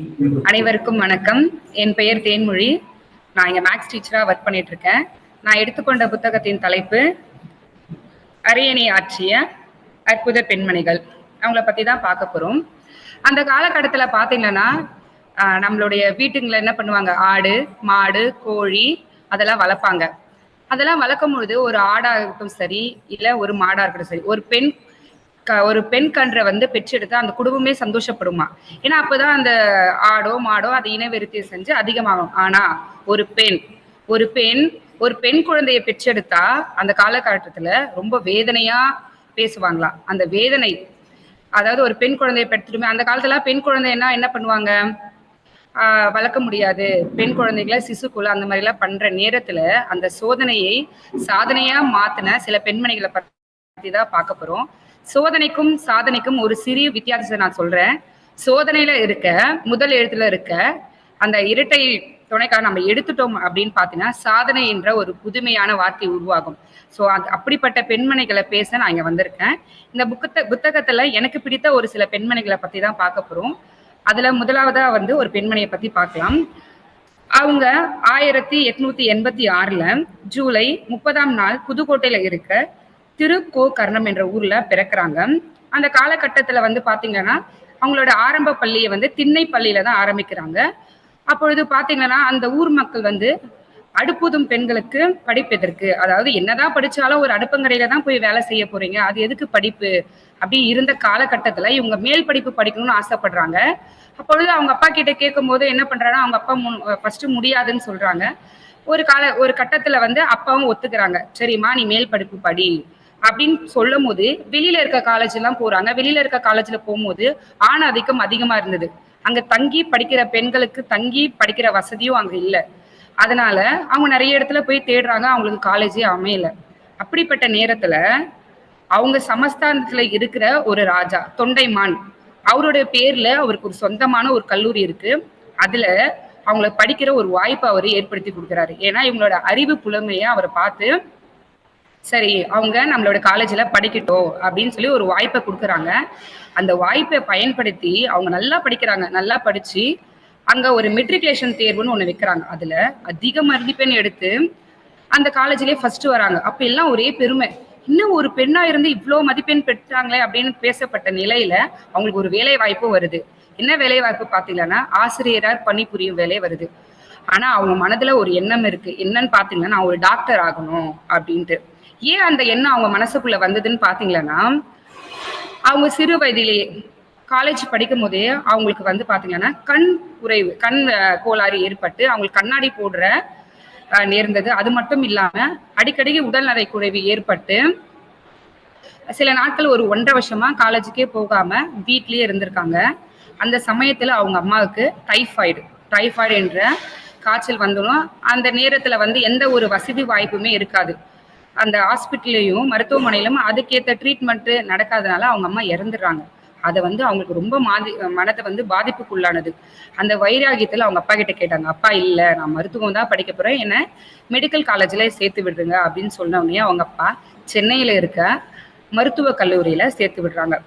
அனைவருக்கும் வணக்கம். என் பெயர் தேன்மொழி. நான் இங்க மேக்ஸ் டீச்சரா ஒர்க் பண்ணிட்டு இருக்கேன். நான் எடுத்துக்கொண்ட புத்தகத்தின் தலைப்பு அரியணை ஆற்றிய அற்புத பெண்மணிகள். அவங்கள பத்தி தான் பார்க்க போறோம். அந்த காலகட்டத்துல பாத்தீங்கன்னா நம்மளுடைய வீட்டுங்களை என்ன பண்ணுவாங்க, ஆடு மாடு கோழி அதெல்லாம் வளர்ப்பாங்க. அதெல்லாம் வளர்க்கும் பொழுது ஒரு ஆடா இருக்கட்டும் சரி, இல்ல ஒரு மாடா இருக்கட்டும் சரி, ஒரு பெண் கன்றை வந்து பெற்றெடுத்து அந்த குடும்பமே சந்தோஷப்படுமா. ஏன்னா அப்பதான் அந்த ஆடோ மாடோ அதை இனவெருத்தி செஞ்சு அதிகமாகும். ஆனா ஒரு பெண் ஒரு பெண் ஒரு பெண் குழந்தையை பெற்றெடுத்தா அந்த காலகட்டத்துல ரொம்ப வேதனையா பேசுவாங்களாம். அந்த வேதனை, அதாவது ஒரு பெண் குழந்தையை பெற்றுமே அந்த காலத்துல பெண் குழந்தைன்னா என்ன பண்ணுவாங்க, வளர்க்க முடியாது, பெண் குழந்தைகளை சிசுக்குள்ள அந்த மாதிரி எல்லாம் பண்ற நேரத்துல அந்த சோதனையை சாதனையா மாத்தின சில பெண்மணிகளை பத்தி தான் பார்க்க போறோம். சோதனைக்கும் சாதனைக்கும் ஒரு சிறிய வித்தியாசத்தை நான் சொல்றேன். சோதனையில இருக்க முதல் எழுத்துல இருக்க அந்த இரட்டை துணைக்காக நம்ம எடுத்துட்டோம் அப்படின்னு பாத்தீங்கன்னா சாதனை என்ற ஒரு புதுமையான வார்த்தை உருவாகும். ஸோ அப்படிப்பட்ட பெண்மணிகளை பேச நான் இங்க வந்திருக்கேன். இந்த புத்தகத்துல எனக்கு பிடித்த ஒரு சில பெண்மணிகளை பத்தி தான் பார்க்க போறோம். அதுல முதலாவதா வந்து ஒரு பெண்மணியை பத்தி பார்க்கலாம். அவங்க 1886 ஜூலை 30 புதுக்கோட்டையில இருக்க திருக்கோகர்ணம் என்ற ஊர்ல பிறக்கிறாங்க. அந்த காலகட்டத்துல வந்து பாத்தீங்கன்னா அவங்களோட ஆரம்ப பள்ளியை வந்து திண்ணை பள்ளியில தான் ஆரம்பிக்கிறாங்க. அப்பொழுது பாத்தீங்கன்னா அந்த ஊர் மக்கள் வந்து அடுப்புதும் பெண்களுக்கு படிப்பதற்கு, அதாவது என்னதான் படிச்சாலும் ஒரு அடுப்பங்கரையில தான் போய் வேலை செய்ய போறீங்க, அது எதுக்கு படிப்பு அப்படி இருந்த காலகட்டத்துல இவங்க மேல் படிப்பு படிக்கணும்னு ஆசைப்படுறாங்க. அப்பொழுது அவங்க அப்பா கிட்ட கேட்கும் போது என்ன பண்றாங்கன்னா அவங்க அப்பா ஃபர்ஸ்ட் முடியாதுன்னு சொல்றாங்க. ஒரு கட்டத்துல வந்து அப்பாவும் ஒத்துக்கிறாங்க. சரிம்மா நீ மேல் படிப்பு படி அப்படின்னு சொல்லும் போது வெளியில இருக்க காலேஜ் எல்லாம் போறாங்க. வெளியில இருக்க காலேஜ்ல போகும்போது ஆண் ஆதிக்கம் அதிகமா இருந்தது. அங்க தங்கி படிக்கிற பெண்களுக்கு தங்கி படிக்கிற வசதியும் அங்க இல்லை. அதனால அவங்க நிறைய இடத்துல போய் தேடுறாங்க, அவங்களுக்கு காலேஜே அமையல. அப்படிப்பட்ட நேரத்துல அவங்க சமஸ்தானத்துல இருக்கிற ஒரு ராஜா தொண்டைமான், அவருடைய பேர்ல அவருக்கு ஒரு சொந்தமான ஒரு கல்லூரி இருக்கு. அதுல அவங்கள படிக்கிற ஒரு வாய்ப்பை அவர் ஏற்படுத்தி கொடுக்குறாரு. ஏன்னா இவங்களோட அறிவு புலமையை அவரை பார்த்து சரி அவங்க நம்மளோட காலேஜ்ல படிக்கட்டும் அப்படின்னு சொல்லி ஒரு வாய்ப்பை கொடுக்குறாங்க. அந்த வாய்ப்பை பயன்படுத்தி அவங்க நல்லா படிக்கிறாங்க. நல்லா படிச்சு அங்க ஒரு மெட்ரிகுலேஷன் தேர்வுன்னு ஒண்ணு வைக்கிறாங்க. அதுல அதிக மதிப்பெண் எடுத்து அந்த காலேஜ்லயே ஃபர்ஸ்ட் வராங்க. அப்ப எல்லாம் ஒரே பெருமை, இன்னும் ஒரு பெண்ணா இருந்து இவ்வளவு மதிப்பெண் பெற்றாங்களே அப்படின்னு பேசப்பட்ட நிலையில அவங்களுக்கு ஒரு வேலை வாய்ப்பு வருது. என்ன வேலை வாய்ப்பு பாத்தீங்கன்னா ஆசிரியரா பணிபுரியும் வேலை வருது. ஆனா அவங்க மனதுல ஒரு எண்ணம் இருக்கு. என்னன்னு பாத்தீங்கன்னா நான் ஒரு டாக்டர் ஆகணும் அப்படின்ட்டு. ஏன் அந்த எண்ணம் அவங்க மனசுக்குள்ள வந்ததுன்னு பாத்தீங்கன்னா அவங்க சிறு வயதிலேயே காலேஜ் படிக்கும் போதே அவங்களுக்கு வந்து பாத்தீங்கன்னா கண் கோளாறு ஏற்பட்டு அவங்களுக்கு கண்ணாடி போடுற நேர்ந்தது. அது மட்டும் இல்லாம அடிக்கடி உடல்நலை குறைவு ஏற்பட்டு சில நாட்கள் ஒரு 1.5 வருஷமா காலேஜுக்கே போகாம வீட்லயே இருந்திருக்காங்க. அந்த சமயத்துல அவங்க அம்மாவுக்கு டைஃபாய்டு என்ற காய்ச்சல் வந்துடும். அந்த நேரத்துல வந்து எந்த ஒரு வசதி வாய்ப்புமே இருக்காது. அந்த ஹாஸ்பிட்டல்லையும் மருத்துவமனையிலும் அதுக்கேற்ற ட்ரீட்மெண்ட் நடக்காதனால அவங்க அம்மா இறந்துடுறாங்க. அதை வந்து அவங்களுக்கு ரொம்ப மனதை வந்து பாதிப்புக்குள்ளானது. அந்த வைராகியத்துல அவங்க அப்பா கிட்ட கேட்டாங்க, அப்பா இல்ல நான் மருத்துவம் தான் படிக்க போறேன், என்ன மெடிக்கல் காலேஜ்ல சேர்த்து விடுறீங்க அப்படின்னு சொன்ன உடனே அவங்க அப்பா சென்னையில இருக்க மருத்துவ கல்லூரியில சேர்த்து விடுறாங்க.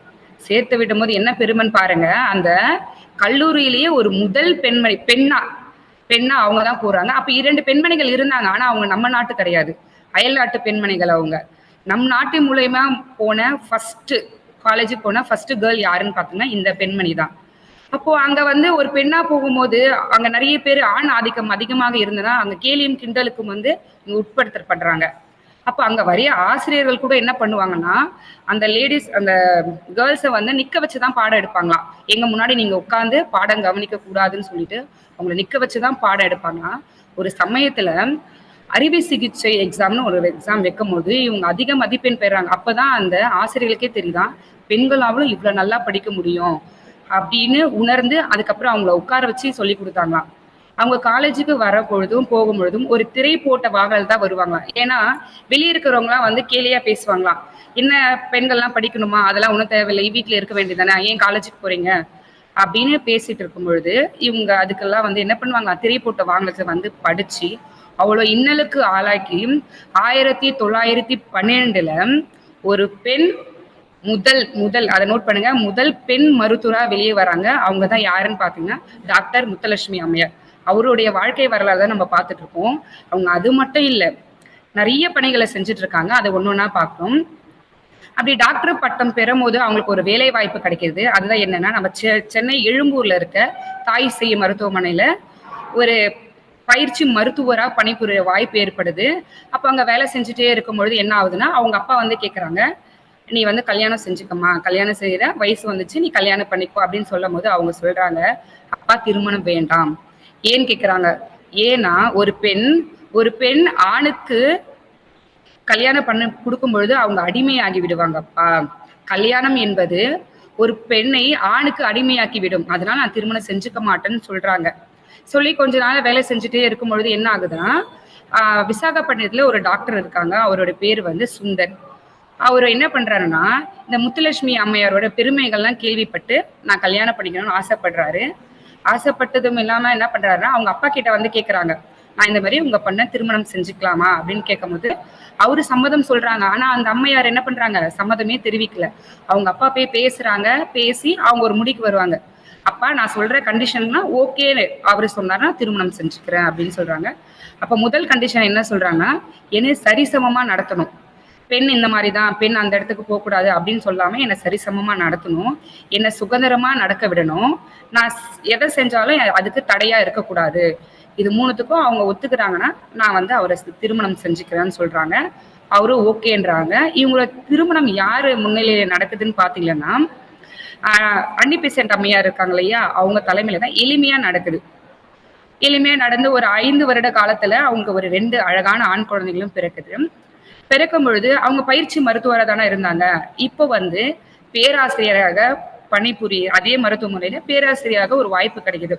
சேர்த்து விடும் போது என்ன பெருமைன்னு பாருங்க, அந்த கல்லூரியிலேயே ஒரு முதல் பெண்ணா அவங்க தான் போறாங்க. அப்ப 2 பெண்மணிகள் இருந்தாங்க. ஆனா அவங்க நம்ம நாட்டு கிடையாது, அயல் நாட்டு பெண்மணிகள். அவங்க நம் நாட்டு மூலயமா போன காலேஜுக்கு போன ஃபர்ஸ்ட் கேர்ள் யாருன்னு பாத்தீங்கன்னா இந்த பெண்மணி தான். அப்போ அங்க வந்து ஒரு பெண்ணா போகும்போது அங்க நிறைய பேர் ஆண் ஆதிக்கம் அதிகமாக இருந்ததுன்னா அங்க கேலியும் கிண்டலுக்கும் வந்து உட்படுத்தப்படுறாங்க. அப்போ அங்க வரைய ஆசிரியர்கள் கூட என்ன பண்ணுவாங்கன்னா அந்த கேர்ள்ஸை வந்து நிக்க வச்சுதான் பாடம் எடுப்பாங்களாம். எங்க முன்னாடி நீங்க உட்கார்ந்து பாடம் கவனிக்க கூடாதுன்னு சொல்லிட்டு அவங்களை நிக்க வச்சுதான் பாடம் எடுப்பாங்களாம். ஒரு சமயத்துல அறுவை சிகிச்சை எக்ஸாம்னு ஒரு எக்ஸாம் வைக்கும் போது இவங்க அதிக மதிப்பெண் பெறாங்க. அப்பதான் அந்த ஆசிரியர்களுக்கே தெரியுதான் பெண்களாலும் இவ்வளவு நல்லா படிக்க முடியும் அப்படின்னு உணர்ந்து அதுக்கப்புறம் அவங்கள உட்கார வச்சு சொல்லி கொடுத்தாங்களாம். அவங்க காலேஜுக்கு வர பொழுதும் போகும் பொழுதும் ஒரு திரை போட்ட வாகல் தான் வருவாங்களாம். ஏன்னா வெளியே இருக்கிறவங்களாம் வந்து கேலியா பேசுவாங்களாம், என்ன பெண்கள்லாம் படிக்கணுமா, அதெல்லாம் ஒன்றும் தேவையில்லை, வீட்டுல இருக்க வேண்டியதானே, ஏன் காலேஜுக்கு போறீங்க அப்படின்னு பேசிட்டு இருக்கும் பொழுது இவங்க அதுக்கெல்லாம் வந்து என்ன பண்ணுவாங்க, திரை போட்ட வாகனத்தை வந்து படிச்சு அவ்வளவு இன்னலுக்கு ஆளாக்கி 1912 ஒரு பெண் முதல் முதல் அதை நோட் பண்ணுங்க, முதல் பெண் மருத்துவரா வெளியே வராங்க. அவங்க தான் யாருன்னு பாத்தீங்கன்னா டாக்டர் முத்துலட்சுமி அம்மையார். அவருடைய வாழ்க்கை வரலாறு தான் நம்ம பார்த்துட்டு இருக்கோம். அவங்க அது மட்டும் இல்ல, நிறைய பணிகளை செஞ்சுட்டு இருக்காங்க. அதை ஒன்னொன்னா பார்க்கணும். அப்படி டாக்டர் பட்டம் பெறும்போது அவங்களுக்கு ஒரு வேலை வாய்ப்பு கிடைக்கிது. அதுதான் என்னன்னா, நம்ம சென்னை எழும்பூர்ல இருக்க தாய் சேய் மருத்துவமனையில ஒரு பயிற்சி மருத்துவரா பணிபுரிய வாய்ப்பு ஏற்படுது. அப்ப அங்க வேலை செஞ்சுட்டே இருக்கும் பொழுது என்ன ஆகுதுன்னா, அவங்க அப்பா வந்து கேக்குறாங்க, நீ வந்து கல்யாணம் செஞ்சுக்கம்மா, கல்யாணம் செய்யற வயசு வந்துச்சு, நீ கல்யாணம் பண்ணிக்கோ அப்படின்னு சொல்லும் போது அவங்க சொல்றாங்க, அப்பா திருமணம் வேண்டாம். ஏன்னு கேக்குறாங்க. ஏன்னா ஒரு பெண் ஆணுக்கு கல்யாணம் பண்ண கொடுக்கும் பொழுது அவங்க அடிமையாகி விடுவாங்கப்பா. கல்யாணம் என்பது ஒரு பெண்ணை ஆணுக்கு அடிமையாக்கி விடும். அதனால நான் திருமணம் செஞ்சுக்க மாட்டேன்னு சொல்றாங்க. சொல்லி கொஞ்ச நாள் வேலை செஞ்சுட்டே இருக்கும் பொழுது என்ன ஆகுதுன்னா, விசாகப்பட்டினத்துல ஒரு டாக்டர் இருக்காங்க. அவரோட பேர் வந்து சுந்தர். அவர் என்ன பண்றாருன்னா, இந்த முத்துலட்சுமி அம்மையாரோட பெருமைகள்லாம் கேள்விப்பட்டு நான் கல்யாணம் பண்ணிக்கணும்னு ஆசைப்படுறாரு. ஆசைப்பட்டதும் இல்லாம என்ன பண்றாருன்னா, அவங்க அப்பா கிட்ட வந்து கேக்குறாங்க, நான் இந்த மாதிரி உங்க பொண்ணை திருமணம் செஞ்சுக்கலாமா அப்படின்னு கேட்கும்போது அவரு சம்மதம் சொல்றாங்க. ஆனா அந்த அம்மையார் என்ன பண்றாங்க, சம்மதமே தெரிவிக்கல. அவங்க அப்பா போய் பேசுறாங்க. பேசி அவங்க ஒரு முடிக்கு வருவாங்க. அப்பா நான் சொல்ற கண்டிஷன்னா ஓகேன்னு அவரு சொன்னார்னா திருமணம் செஞ்சுக்கிறேன் அப்படின்னு சொல்றாங்க. அப்ப முதல் கண்டிஷன் என்ன சொல்றாங்கன்னா, என்ன சரிசமமா நடத்தணும். பெண் இந்த மாதிரிதான், பெண் அந்த இடத்துக்கு போகக்கூடாது அப்படின்னு சொல்லாம என்னை சரிசமமா நடத்தணும், என்னை சுதந்திரமா நடக்க விடணும், நான் எதை செஞ்சாலும் அதுக்கு தடையா இருக்கக்கூடாது. இது மூணுத்துக்கும் அவங்க ஒத்துக்கிறாங்கன்னா நான் வந்து அவரை திருமணம் செஞ்சுக்கிறேன்னு சொல்றாங்க. அவரும் ஓகேன்றாங்க. இவங்களோட திருமணம் யாரு முன்னிலையில நடக்குதுன்னு பாத்தீங்கன்னா, அன்னி பெசன்ட் அம்மையார் இருக்காங்க இல்லையா, அவங்க தலைமையில தான் எளிமையா நடக்குது. எளிமையா நடந்து ஒரு 5 வருட காலத்துல அவங்க ஒரு 2 அழகான ஆண் குழந்தைகளும் பிறக்குது. பிறக்கும் பொழுது அவங்க பயிற்சி மருத்துவராக தானே இருந்தாங்க. இப்போ வந்து பேராசிரியராக பணிபுரிய அதே மருத்துவமனையில பேராசிரியராக ஒரு வாய்ப்பு கிடைக்குது.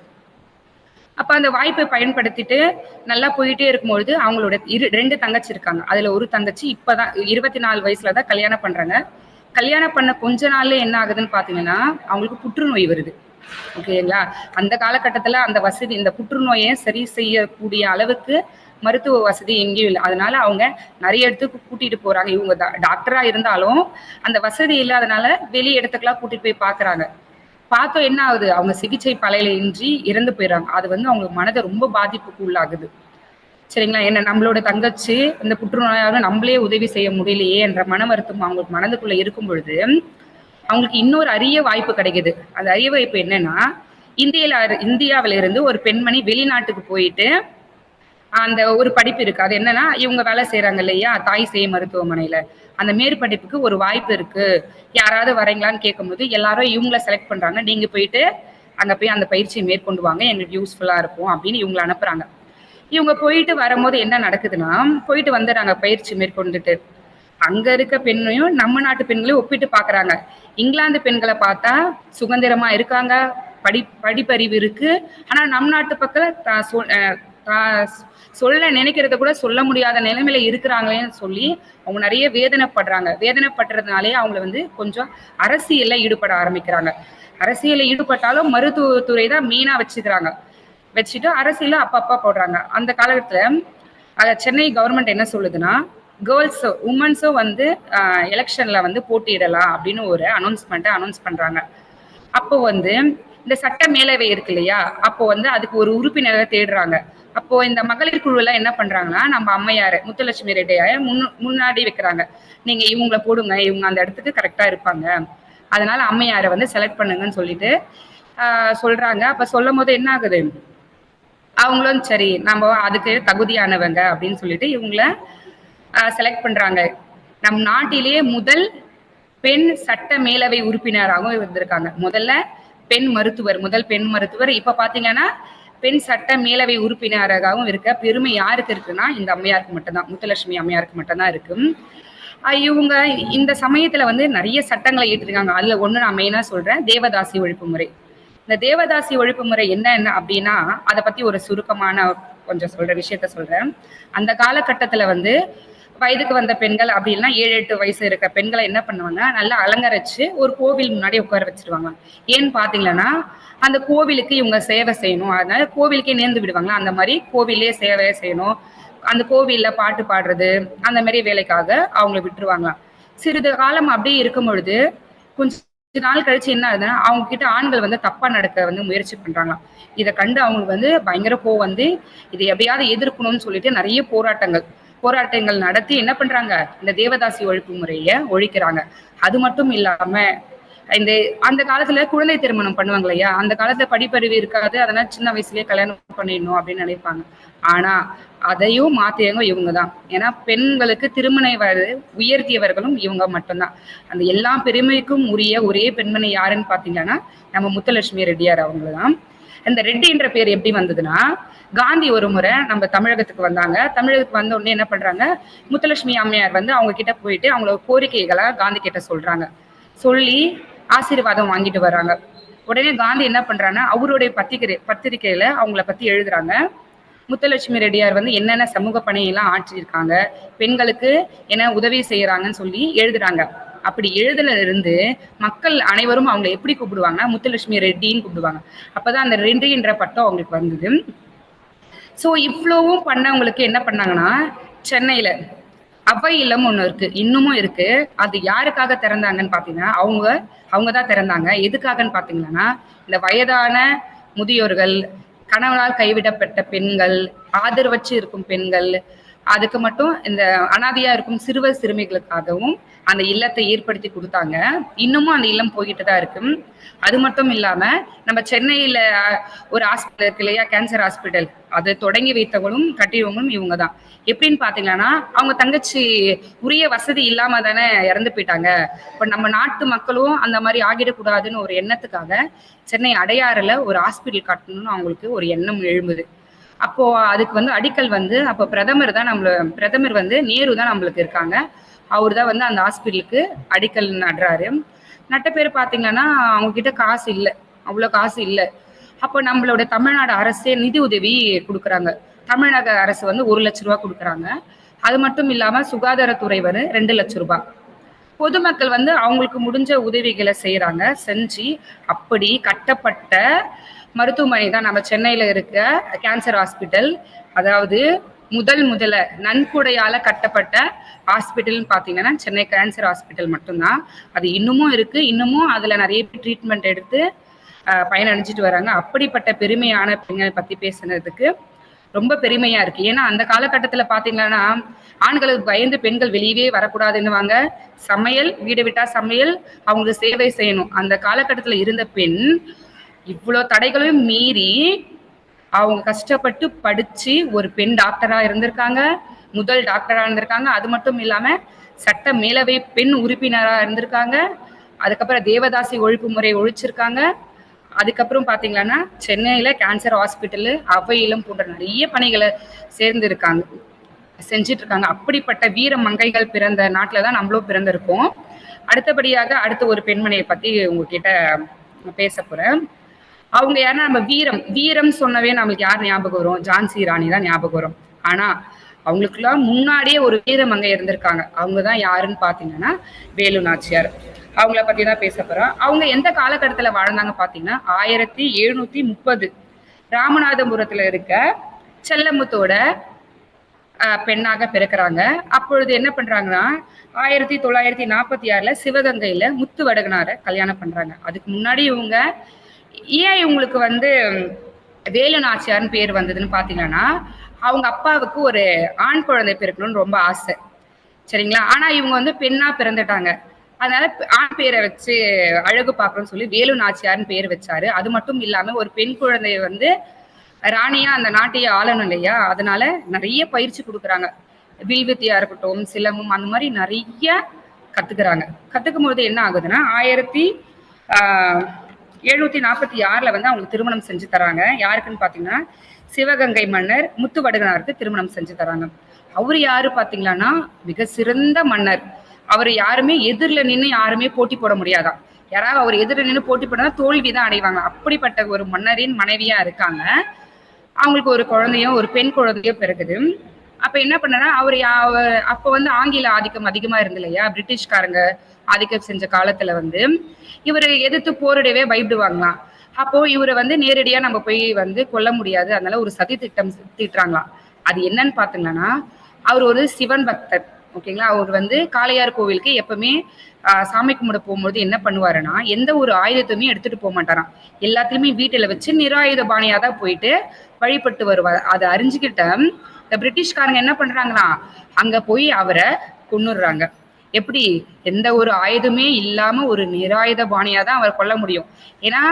அப்ப அந்த வாய்ப்பை பயன்படுத்திட்டு நல்லா போயிட்டே இருக்கும்பொழுது அவங்களோட 2 தங்கச்சி இருக்காங்க. அதுல ஒரு தங்கச்சி இப்பதான் 24 வயசுலதான் கல்யாணம் பண்றாங்க. கல்யாணம் பண்ண கொஞ்ச நாள்ல என்ன ஆகுதுன்னு பாத்தீங்கன்னா, அவங்களுக்கு புற்றுநோய் வருது. ஓகேங்களா? அந்த காலகட்டத்துல அந்த வசதி, இந்த புற்றுநோயை சரி செய்யக்கூடிய அளவுக்கு மருத்துவ வசதி எங்கேயும் இல்லை. அதனால அவங்க நிறைய இடத்துக்கு கூட்டிட்டு போறாங்க. இவங்க டாக்டரா இருந்தாலும் அந்த வசதி இல்லாதனால வெளி இடத்துக்குலாம் கூட்டிட்டு போய் பாக்குறாங்க. பார்த்தோம் என்ன ஆகுது, அவங்க சிகிச்சை பலனின்றி இறந்து போயிடுறாங்க. அது வந்து அவங்களுக்கு மனதை ரொம்ப பாதிப்புக்கு உள்ளாகுது. சரிங்களா? என்ன நம்மளோட தங்கச்சி இந்த புற்றுநோயால நம்மளே உதவி செய்ய முடியலையே என்ற மன வருத்தம் அவங்களுக்கு மனதுக்குள்ள இருக்கும் பொழுது அவங்களுக்கு இன்னொரு அரிய வாய்ப்பு கிடைக்குது. அந்த அரிய வாய்ப்பு என்னன்னா, இந்தியாவில இருந்து ஒரு பெண்மணி வெளிநாட்டுக்கு போயிட்டு அந்த ஒரு படிப்பு இருக்கு. அது என்னன்னா, இவங்க வேலை செய்யறாங்க இல்லையா தாய் சேய் மருத்துவமனையில, அந்த மேற்படிப்புக்கு ஒரு வாய்ப்பு இருக்கு, யாராவது வரீங்களான்னு கேட்கும்போது எல்லாரும் இவங்கள செலக்ட் பண்றாங்க. நீங்க போயிட்டு அங்க போய் அந்த பயிற்சியை மேற்கொண்டு வாங்க, எங்களுக்கு யூஸ்ஃபுல்லா இருக்கும் அப்படின்னு இவங்களை அனுப்புறாங்க. இவங்க போயிட்டு வரும்போது என்ன நடக்குதுன்னா, போயிட்டு வந்துடுறாங்க பயிற்சி மேற்கொண்டுட்டு. அங்க இருக்க பெண்ணையும் நம்ம நாட்டு பெண்களையும் ஒப்பிட்டு பாக்குறாங்க. இங்கிலாந்து பெண்களை பார்த்தா சுதந்திரமா இருக்காங்க, படிப்பறிவு இருக்கு. ஆனா நம் நாட்டு பக்கம் சொல்ல நினைக்கிறத கூட சொல்ல முடியாத நிலைமையில இருக்கிறாங்களேன்னு சொல்லி அவங்க நிறைய வேதனைப்படுறாங்க. வேதனைப்படுறதுனாலே அவங்கள வந்து கொஞ்சம் அரசியல்ல ஈடுபட ஆரம்பிக்கிறாங்க. அரசியல்ல ஈடுபட்டாலும் மருத்துவத்துறை தான் மெயினா வச்சுக்கிறாங்க. வச்சுட்டு அரசியல அப்பப்பா போடுறாங்க. அந்த காலகட்டத்துல சென்னை கவர்மெண்ட் என்ன சொல்லுதுன்னா, உமன்ஸும் வந்து எலெக்ஷன்ல வந்து போட்டியிடலாம் அப்படின்னு ஒரு அனௌன்ஸ் பண்றாங்க. அப்போ வந்து இந்த சட்ட மேலவை இருக்கு இல்லையா, அப்போ வந்து அதுக்கு ஒரு உறுப்பினரை தேடுறாங்க. அப்போ இந்த மகளிர் குழு எல்லாம் என்ன பண்றாங்கன்னா, நம்ம அம்மையாரு முத்துலட்சுமி ரெட்டியார முன்னாடி வைக்கிறாங்க. நீங்க இவங்களை போடுங்க, இவங்க அந்த இடத்துக்கு கரெக்டா இருப்பாங்க, அதனால அம்மையாரை வந்து செலக்ட் பண்ணுங்கன்னு சொல்லிட்டு சொல்றாங்க. அப்ப சொல்லும் போது என்ன ஆகுது, அவங்களும் சரி நம்ம அதுக்கு தகுதியானவங்க அப்படின்னு சொல்லிட்டு இவங்கள செலக்ட் பண்றாங்க. நம் நாட்டிலேயே முதல் பெண் சட்ட மேலவை உறுப்பினராகவும் இருந்திருக்காங்க. முதல் பெண் மருத்துவர். இப்ப பாத்தீங்கன்னா பெண் சட்ட மேலவை உறுப்பினராகவும் இருக்க பெருமை யாருக்கு இருக்குன்னா இந்த அம்மையாருக்கு மட்டும்தான், முத்துலட்சுமி அம்மையாருக்கு மட்டும்தான் இருக்கு. இவங்க இந்த சமயத்துல வந்து நிறைய சட்டங்களை ஏற்றிருக்காங்க. அதுல ஒண்ணு நான் மெயினா சொல்றேன், தேவதாசி ஒழிப்பு முறை. இந்த தேவதாசி ஒழிப்பு முறை என்ன அப்படின்னா, அதை பத்தி ஒரு சுருக்கமான கொஞ்சம் விஷயத்த சொல்றேன். அந்த காலகட்டத்துல வந்து வயதுக்கு வந்த பெண்கள் அப்படின்னா 7-8 வயசு இருக்க பெண்களை என்ன பண்ணுவாங்க, நல்லா அலங்கரிச்சு ஒரு கோவில் முன்னாடி உட்கார வச்சிருவாங்க. ஏன்னு பாத்தீங்கன்னா, அந்த கோவிலுக்கு இவங்க சேவை செய்யணும், அதனால கோவிலுக்கே நேர்ந்து விடுவாங்க. அந்த மாதிரி கோவிலே சேவை செய்யணும், அந்த கோவில்ல பாட்டு பாடுறது அந்த மாதிரி வேலைக்காக அவங்கள விட்டுருவாங்களாம். சிறிது காலம் அப்படியே இருக்கும் பொழுது கொஞ்ச நாள் கழிச்சு என்ன ஆகுதுன்னா அவங்க கிட்ட ஆண்கள் வந்து தப்பா நடக்க வந்து முயற்சி பண்றாங்களாம். இதை கண்டு அவங்களுக்கு வந்து பயங்கர கோவம் வந்து இதை எப்படியாவது எதிர்க்கணும்னு சொல்லிட்டு நிறைய போராட்டங்கள் நடத்தி என்ன பண்றாங்க, இந்த தேவதாசி ஒழிப்பு முறைய ஒழிக்கிறாங்க. அது மட்டும் இல்லாம இந்த அந்த காலத்துல குழந்தை திருமணம் பண்ணுவாங்க இல்லையா, அந்த காலத்துல படிப்பறிவு இருக்காது, அதனால சின்ன வயசுலயே கல்யாணம் பண்ணிடணும் அப்படின்னு நினைப்பாங்க. ஆனா அதையும் மாத்தியவங்க இவங்கதான். ஏன்னா பெண்களுக்கு திருமண வயது உயர்த்தியவர்களும் இவங்க மட்டும்தான். அந்த எல்லா பெருமைக்கும் உரிய ஒரே பெண்மணி யாருன்னு பாத்தீங்கன்னா நம்ம முத்துலட்சுமி ரெட்டியார் அவங்கதான். இந்த ரெட்டின்ற பேர் எப்படி வந்ததுன்னா, காந்தி ஒரு முறை நம்ம தமிழகத்துக்கு வந்தாங்க. தமிழகத்துக்கு வந்த உடனே என்ன பண்றாங்க, முத்துலட்சுமி அம்மையார் வந்து அவங்க கிட்ட போயிட்டு அவங்களோட கோரிக்கைகளை காந்தி கிட்ட சொல்றாங்க. சொல்லி ஆசீர்வாதம் வாங்கிட்டு வர்றாங்க. உடனே காந்தி என்ன பண்றாங்கன்னா அவருடைய பத்திரிகையில அவங்கள பத்தி எழுதுறாங்க. முத்துலட்சுமி ரெட்டியார் வந்து என்னென்ன சமூக பணியெல்லாம் ஆற்றியிருக்காங்க, பெண்களுக்கு என்ன உதவி செய்யறாங்கன்னு சொல்லி எழுதுறாங்க. அப்படி எழுதுல இருந்து மக்கள் அனைவரும் அவங்க எப்படி கூப்பிடுவாங்கன்னா முத்துலட்சுமி ரெட்டின்னு கூப்பிடுவாங்க. அப்பதான் அந்த ரெட்டின்ற பட்டம் அவங்களுக்கு வந்தது. சோ இவ்வளவும் பண்ணவங்களுக்கு என்ன பண்ணாங்கன்னா, சென்னையில அவ்வை இல்லம் ஒண்ணு இருக்கு, இன்னமும் இருக்கு. அது யாருக்காக திறந்தாங்கன்னு பாத்தீங்கன்னா அவங்கதான் திறந்தாங்க. எதுக்காகன்னு பாத்தீங்கன்னா, இந்த வயதான முதியோர்கள், கணவனால் கைவிடப்பட்ட பெண்கள், ஆதரவற்று இருக்கும் பெண்கள், அதுக்கு மட்டும் இந்த அனாதையா இருக்கும் சிறுவர் சிறுமிகளுக்காகவும் அந்த இல்லத்தை ஏற்படுத்தி கொடுத்தாங்க. இன்னமும் அந்த இல்லம் போய்கிட்டு தான் இருக்கு. அது மட்டும் இல்லாம நம்ம சென்னையில ஒரு ஹாஸ்பிட்டல் இருக்கு இல்லையா, கேன்சர் ஹாஸ்பிட்டல், அதை தொடங்கி வைத்தவங்களும் கட்டியவங்களும் இவங்க தான். எப்படின்னு பாத்தீங்கன்னா அவங்க தங்கச்சி உரிய வசதி இல்லாம தானே இறந்து போயிட்டாங்க. இப்ப நம்ம நாட்டு மக்களும் அந்த மாதிரி ஆகிடக்கூடாதுன்னு ஒரு எண்ணத்துக்காக சென்னை அடையாறுல ஒரு ஹாஸ்பிட்டல் கட்டணும்னு அவங்களுக்கு ஒரு எண்ணம் எழும்புது. அப்போ அதுக்கு வந்து அடிக்கல் வந்து அப்போ பிரதமர் வந்து நேரு தான் நம்மளுக்கு இருக்காங்க. அவர் தான் வந்து அந்த ஹாஸ்பிட்டலுக்கு அடிக்கல் நடுறாரு. நட்ட பேர் பாத்தீங்கன்னா அவங்க கிட்ட காசு இல்லை, அவ்வளவு காசு இல்லை. அப்போ நம்மளோட தமிழ்நாடு அரசே நிதி உதவி கொடுக்குறாங்க. தமிழக அரசு வந்து 1 லட்சம் ரூபாய் கொடுக்குறாங்க. அது மட்டும் இல்லாம சுகாதாரத்துறை வந்து 2 லட்சம் ரூபாய். பொதுமக்கள் வந்து அவங்களுக்கு முடிஞ்ச உதவிகளை செய்யறாங்க. செஞ்சு அப்படி கட்டப்பட்ட மருத்துவமனை தான் நம்ம சென்னையில இருக்க கேன்சர் ஹாஸ்பிட்டல். அதாவது முதல்ல நன்கொடையால கட்டப்பட்ட ஹாஸ்பிட்டல்னு பாத்தீங்கன்னா சென்னை கேன்சர் ஹாஸ்பிட்டல் மட்டும்தான். அது இன்னமும் இருக்கு. இன்னமும் அதுல நிறைய பேர் ட்ரீட்மெண்ட் எடுத்து பயனடைஞ்சிட்டு வராங்க. அப்படிப்பட்ட பெருமையான பெண்கள் பத்தி பேசுனதுக்கு ரொம்ப பெருமையா இருக்கு. ஏன்னா அந்த காலகட்டத்துல பாத்தீங்கன்னா ஆண்களுக்கு பயந்து பெண்கள் வெளியவே வரக்கூடாதுன்னுவாங்க. சமையல், வீடு விட்டா சமையல், அவங்களுக்கு சேவை செய்யணும். அந்த காலகட்டத்துல இருந்த பெண் இவ்வளவு தடைகளையும் மீறி அவங்க கஷ்டப்பட்டு படிச்சு ஒரு பெண் டாக்டரா இருந்திருக்காங்க, முதல் டாக்டரா இருந்திருக்காங்க. அது மட்டும் இல்லாம சட்ட மேலவை பெண் உறுப்பினரா இருந்திருக்காங்க. அதுக்கப்புறம் தேவதாசி ஒழிப்பு முறை ஒழிச்சிருக்காங்க. அதுக்கப்புறம் பாத்தீங்கன்னா சென்னையில கேன்சர் ஹாஸ்பிட்டல், அவ்வை இல்லம் போன்ற நிறைய பணிகளை செஞ்சிட்டு இருக்காங்க. அப்படிப்பட்ட வீர மங்கைகள் பிறந்த நாட்டுலதான் நம்மளும் பிறந்திருக்கோம். அடுத்தபடியாக அடுத்த ஒரு பெண்மணியை பத்தி உங்ககிட்ட பேச போறேன். அவங்க யாருன்னா நம்ம வீரம் சொன்னவே நம்மளுக்கு யார் ஞாபகம் வரும்? ஜான்சி ராணி தான் ஞாபகம் வரும். ஆனா அவங்களுக்குலாம் முன்னாடியே ஒரு வீரமங்கை இருந்திருக்காங்க. அவங்கதான் யாருன்னு பாத்தீங்கன்னா வேலு நாச்சியார். அவங்கள பத்தி தான் பேச போறோம். அவங்க எந்த காலகட்டத்துல வாழ்ந்தாங்க பாத்தீங்கன்னா 1730 ராமநாதபுரத்துல இருக்க செல்லமுத்தோட பெண்ணாக பிறக்கிறாங்க. அப்பொழுது என்ன பண்றாங்கன்னா 1946 சிவகங்கையில முத்து வடகனார கல்யாணம் பண்றாங்க. அதுக்கு முன்னாடி இவங்க ஏன் இவங்களுக்கு வந்து வேலு நாச்சியார்னு பேர் வந்ததுன்னு பாத்தீங்கன்னா அவங்க அப்பாவுக்கு ஒரு ஆண் குழந்தை பிறக்கணும்னு ரொம்ப ஆசை, சரிங்களா? ஆனா இவங்க வந்து பெண்ணா பிறந்துட்டாங்க. அதனால ஆண் பேரை வச்சு அழகு பார்க்கணும்னு சொல்லி வேலு நாச்சியார்னு பேர் வச்சாரு. அது மட்டும் இல்லாம ஒரு பெண் குழந்தைய வந்து ராணியா அந்த நாட்டையே ஆளணும் இல்லையா, அதனால நிறைய பயிற்சி கொடுக்குறாங்க. வில்வித்தியா இருக்கட்டும், சிலம்பம், அந்த மாதிரி நிறைய கத்துக்கிறாங்க. கத்துக்கும் போது என்ன ஆகுதுன்னா 1746 வந்து அவங்களுக்கு திருமணம் செஞ்சு தராங்க. யாருக்குன்னு பாத்தீங்கன்னா சிவகங்கை மன்னர் முத்து வடுகனாருக்கு திருமணம் செஞ்சு தராங்க. அவரு யாரு பாத்தீங்கன்னா மிக சிறந்த மன்னர். அவர் யாருமே எதிரில நின்று யாருமே போட்டி போட முடியாதான். யாராவது அவர் எதிரில் நின்று போட்டி போட்டா தோல்விதான் அடைவாங்க. அப்படிப்பட்ட ஒரு மன்னரின் மனைவியா இருக்காங்க. அவங்களுக்கு ஒரு குழந்தையும் ஒரு பெண் குழந்தையும் பிறகுது. அப்ப என்ன பண்ணனா அவர் அப்ப வந்து ஆங்கில ஆதிக்கம் அதிகமா இருந்து இல்லையா, பிரிட்டிஷ்காரங்க ஆதிக்கம் செஞ்ச காலத்துல வந்து இவரை எதிர்த்து போரிடவே பயப்படுவாங்களாம். அப்போ இவரை வந்து நேரடியா நம்ம போய் வந்து கொல்ல முடியாது, அதனால ஒரு சதி திட்டம் தீட்டுறாங்களாம். அது என்னன்னு பாத்தீங்கன்னா அவர் ஒரு சிவன் பக்தர். ஓகேங்களா. அவர் வந்து காளையார் கோவிலுக்கு எப்பவுமே சாமி கும்பிட போகும்போது என்ன பண்ணுவாருன்னா, எந்த ஒரு ஆயுதத்தையுமே எடுத்துட்டு மாட்டாராம். எல்லாத்தையுமே வீட்டுல வச்சு நிராயுத பாணியா தான் போயிட்டு வழிபட்டு வருவார். அத அறிஞ்சுகிட்ட இந்த பிரிட்டிஷ்காரங்க என்ன பண்றாங்களாம், அங்க போய் அவர கொன்னுடுறாங்க. எப்படி? எந்த ஒரு ஆயுதமே இல்லாம ஒரு நிராயுத பாணியா தான் அவர கொல்ல முடியும். ஏன்னா,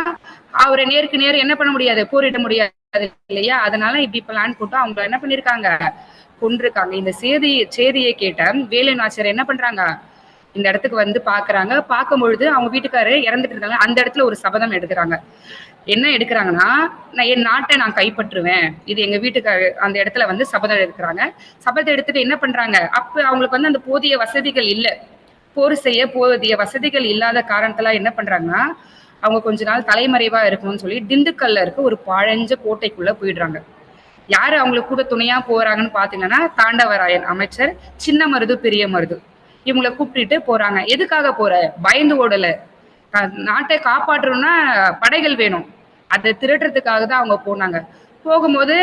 அவர நேருக்கு நேர் என்ன பண்ண முடியாது? போரிட முடியாது இல்லையா? அதனால இப்படி பிளான் போட்டு அவங்க என்ன பண்ணிருக்காங்க? கொன்றுருக்காங்க. இந்த செய்தியை கேட்ட வேலு நாச்சியார் என்ன பண்றாங்க? இந்த இடத்துக்கு வந்து பாக்குறாங்க. பார்க்கும்பொழுது அவங்க வீட்டுக்காரரு இறந்துட்டு இருக்காங்க. அந்த இடத்துல ஒரு சபதம் எடுக்குறாங்க. என்ன எடுக்குறாங்கன்னா, நான் என் நாட்டை நான் கைப்பற்றுவேன். இது எங்க வீட்டுக்காரரு அந்த இடத்துல வந்து சபதம் எடுக்குறாங்க. சபதம் எடுத்துட்டு என்ன பண்றாங்க? அப்ப அவங்களுக்கு வந்து அந்த போதிய வசதிகள் இல்ல. போர் செய்ய போதிய வசதிகள் இல்லாத காரணத்துல என்ன பண்றாங்கன்னா, அவங்க கொஞ்ச நாள் தலைமறைவா இருக்கணும்னு சொல்லி திண்டுக்கல்ல இருக்க ஒரு பழஞ்ச கோட்டைக்குள்ள போயிடுறாங்க. யாரு அவங்களுக்கு கூட துணையா போறாங்கன்னு பாத்தீங்கன்னா, தாண்டவராயன் அமைச்சர், சின்ன மருது, பெரிய மருது. இவங்கள கூப்பிட்டுட்டு போறாங்க. எதுக்காக போற? பயந்து ஓடல. நாட்டை காப்பாற்றணும்னா படைகள் வேணும். அதை திரட்டுறதுக்காக தான் அவங்க போனாங்க. போகும்போது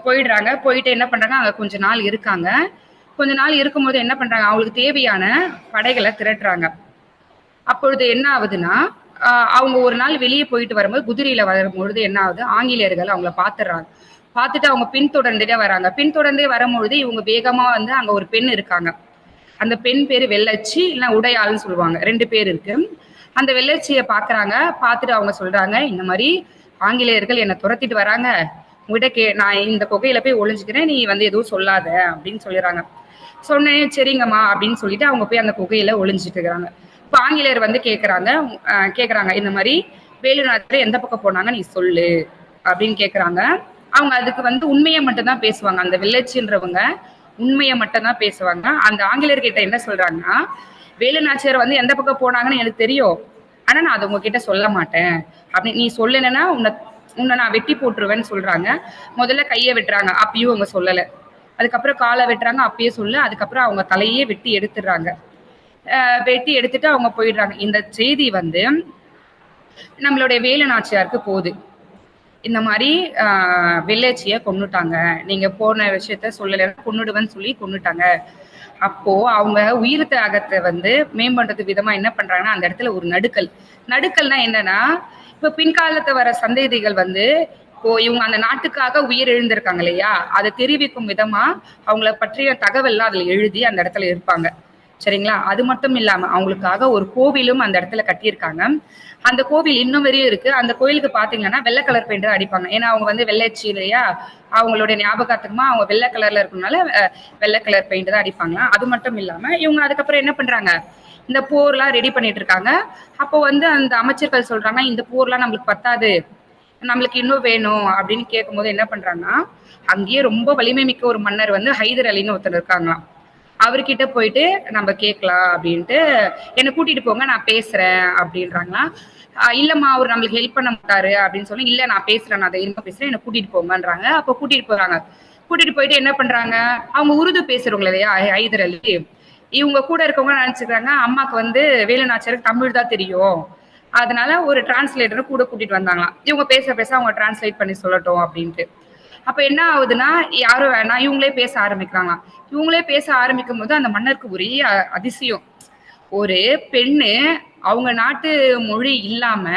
போயிடுறாங்க. போயிட்டு என்ன பண்றாங்க, அங்க கொஞ்ச நாள் இருக்காங்க. கொஞ்ச நாள் இருக்கும்போது என்ன பண்றாங்க, அவங்களுக்கு தேவையான படைகளை திரட்டுறாங்க. அப்பொழுது என்ன ஆகுதுன்னா, அவங்க ஒரு நாள் வெளியே போயிட்டு வரும்போது குதிரையில வரும்பொழுது என்ன ஆகுது, ஆங்கிலேயர்கள் அவங்கள பாத்துடுறாங்க. பார்த்துட்டு அவங்க பின்தொடர்ந்துட்டே வராங்க. பின்தொடர்ந்தே வரும்பொழுது இவங்க வேகமா வந்து அங்க ஒரு பெண் இருக்காங்க. அந்த பெண் பேரு வெள்ளச்சி, இல்ல உடையாள்னு சொல்லுவாங்க. 2 பேர் இருக்கு. அந்த வெள்ளச்சிய பாக்குறாங்க. பார்த்துட்டு அவங்க சொல்றாங்க, இந்த மாதிரி ஆங்கிலேயர்கள் என்னை துரத்திட்டு வராங்க. உங்ககிட்ட நான் இந்த குகையில போய் ஒளிஞ்சுக்கிறேன். நீ வந்து எதுவும் சொல்லாத அப்படின்னு சொல்லிடுறாங்க. சொன்னேன் சரிங்கம்மா அப்படின்னு சொல்லிட்டு அவங்க போய் அந்த குகையில ஒளிஞ்சிட்டு இருக்கிறாங்க. இப்ப ஆங்கிலேயர் வந்து கேக்குறாங்க இந்த மாதிரி வேலுநாச்சியார் எந்த பக்கம் போனாங்க நீ சொல்லு அப்படின்னு கேக்குறாங்க. அவங்க அதுக்கு வந்து உண்மையை மட்டும் தான் பேசுவாங்க. அந்த வெள்ளச்சின்றவங்க உண்மையை மட்டும் தான் பேசுவாங்க. அந்த ஆங்கிலேயர்கிட்ட என்ன சொல்றாங்கன்னா, வேலுநாச்சியார் வந்து எந்த பக்கம் போனாங்கன்னு எனக்கு தெரியும். ஆனா நான் அதை உங்ககிட்ட சொல்ல மாட்டேன். அப்படி நீ சொல்லலைன்னா உன்னை நான் வெட்டி போட்டுருவேன்னு சொல்றாங்க. முதல்ல கையை வெட்டுறாங்க. அப்பயும் அவங்க சொல்லல. அதுக்கப்புறம் காலை வெட்டுறாங்க. அப்பயே சொல்ல. அதுக்கப்புறம் அவங்க தலையே வெட்டி எடுத்துடுறாங்க. வெட்டி எடுத்துட்டு அவங்க போயிடுறாங்க. இந்த செய்தி வந்து நம்மளுடைய வேலு நாச்சியாருக்கு போகுது. இந்த மாதிரி வெள்ளச்சிய கொன்னுட்டாங்க. நீங்க போன விஷயத்த சொல்லல, கொன்னுடுவேன்னு சொல்லி கொன்னுட்டாங்க. அப்போ அவங்க உயிர் தியாகத்தை வந்து மேம்படுறது விதமா என்ன பண்றாங்கன்னா, அந்த இடத்துல ஒரு நடுக்கல். நடுக்கல்னா என்னன்னா, இப்ப பின்காலத்தை வர சந்ததிகள் வந்து இப்போ இவங்க அந்த நாட்டுக்காக உயிர் எழுந்திருக்காங்க இல்லையா, அதை தெரிவிக்கும் விதமா அவங்கள பற்றிய தகவல்லாம் அதுல எழுதி அந்த இடத்துல இருப்பாங்க. சரிங்களா? அது மட்டும் இல்லாம அவங்களுக்காக ஒரு கோவிலும் அந்த இடத்துல கட்டியிருக்காங்க. அந்த கோவில் இன்னும் வரையும் இருக்கு. அந்த கோயிலுக்கு பாத்தீங்கன்னா வெள்ளை கலர் பெயிண்ட் தான் அடிப்பாங்க. ஏன்னா அவங்க வந்து வெள்ளைச்சி இல்லையா, அவங்களுடைய ஞாபகார்த்தமா அவங்க வெள்ளை கலர்ல இருக்கனால வெள்ளை கலர் பெயிண்ட் தான் அடிப்பாங்க. அது மட்டும் இல்லாம இவங்க அதுக்கப்புறம் என்ன பண்றாங்க, இந்த போர்லாம் ரெடி பண்ணிட்டு இருக்காங்க. அப்போ வந்து அந்த அமைச்சர்கள் சொல்றாங்க, இந்த போர்லாம் நம்மளுக்கு பத்தாது, நம்மளுக்கு இன்னும் வேணும் அப்படின்னு கேட்கும்போது என்ன பண்றாங்கன்னா, அங்கேயே ரொம்ப வலிமை மிக்க ஒரு மன்னர் வந்து ஹைதர் அலின்னு ஒருத்தர் இருக்காங்களாம். அவர்கிட்ட போயிட்டு நம்ம கேட்கலாம் அப்படின்ட்டு, என்னை கூட்டிட்டு போங்க நான் பேசுறேன் அப்படின்றாங்களா. இல்லம்மா அவர் நம்மளுக்கு ஹெல்ப் பண்ண மாட்டாரு அப்படின்னு சொல்லி, இல்ல நான் பேசுறேன், நான் தைரியமா பேசுறேன், என்னை கூட்டிட்டு போங்கன்றாங்க. அப்போ கூட்டிட்டு போறாங்க. கூட்டிட்டு போயிட்டு என்ன பண்றாங்க, அவங்க உருது பேசுறவங்க இல்லையா ஹைதர் அலி, இவங்க கூட இருக்கவங்க நினைச்சுக்கிறாங்க அம்மாக்கு வந்து வேலு நாச்சியாருக்கு தமிழ் தான் தெரியும், அதனால ஒரு டிரான்ஸ்லேட்டரை கூட கூட்டிட்டு வந்தாங்களாம். இவங்க பேச பேச அவங்க டிரான்ஸ்லேட் பண்ணி சொல்லட்டும் அப்படின்ட்டு. அப்ப என்ன ஆகுதுன்னா, யாரும் வேணாம் இவங்களே பேச ஆரம்பிக்கிறாங்களாம். இவங்களே பேச ஆரம்பிக்கும் போது அந்த மன்னருக்கு ஒரே அதிசயம். ஒரு பெண்ணு அவங்க நாட்டு மொழி இல்லாம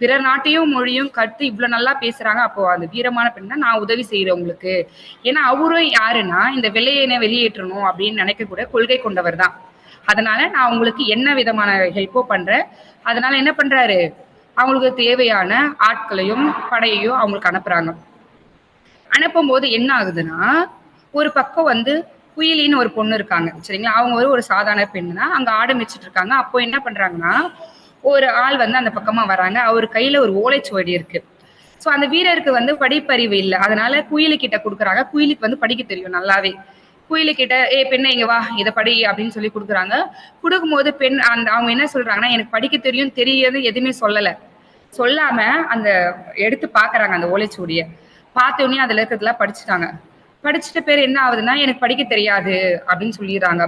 பிற நாட்டையும் மொழியும் கற்று இவ்வளவு நல்லா பேசுறாங்க. அப்போ அந்த வீரமான பெண்ணா நான் உதவி செய்யறேன் உங்களுக்கு. ஏன்னா அவரும் யாருன்னா இந்த வெள்ளையனை வெளியேற்றணும் அப்படின்னு நினைக்கக்கூட கொள்கை கொண்டவர் தான். அதனால நான் உங்களுக்கு என்ன விதமான ஹெல்ப்போ பண்றேன். அதனால என்ன பண்றாரு, அவங்களுக்கு தேவையான ஆட்களையும் படையையும் அவங்களுக்கு அனுப்புறாங்க. அனுப்பும் போது என்ன ஆகுதுன்னா, ஒரு பக்கம் வந்து குயிலின்னு ஒரு பொண்ணு இருக்காங்க சரிங்களா, அவங்க ஒரு சாதாரண பெண் தான். அங்க ஆடு மேய்ச்சிட்டு இருக்காங்க. அப்போ என்ன பண்றாங்கன்னா, ஒரு ஆள் வந்து அந்த பக்கமா வராங்க. அவர் கையில ஒரு ஓலைச்சுவடி இருக்கு. சோ அந்த வீரருக்கு வந்து படிப்பறிவு இல்ல. அதனால குயிலு கிட்ட குடுக்குறாங்க. குயிலுக்கு வந்து படிக்க தெரியும் நல்லாவே. குயிலு கிட்ட ஏ பெண்ணே இங்க வா இதை படி அப்படின்னு சொல்லி கொடுக்குறாங்க. கொடுக்கும்போது பெண் அந்த அவங்க என்ன சொல்றாங்கன்னா, எனக்கு படிக்க தெரியும் தெரியாது எதுவுமே சொல்லல. சொல்லாம அந்த எடுத்து பாக்குறாங்க அந்த ஓலைச்சுவடியை. பார்த்த உடனே அதுல இருக்கிறதுலாம் படிச்சுட்டாங்க. படிச்சுட்ட பேர் என்ன ஆகுதுன்னா, எனக்கு படிக்க தெரியாது அப்படின்னு சொல்லிடுறாங்க.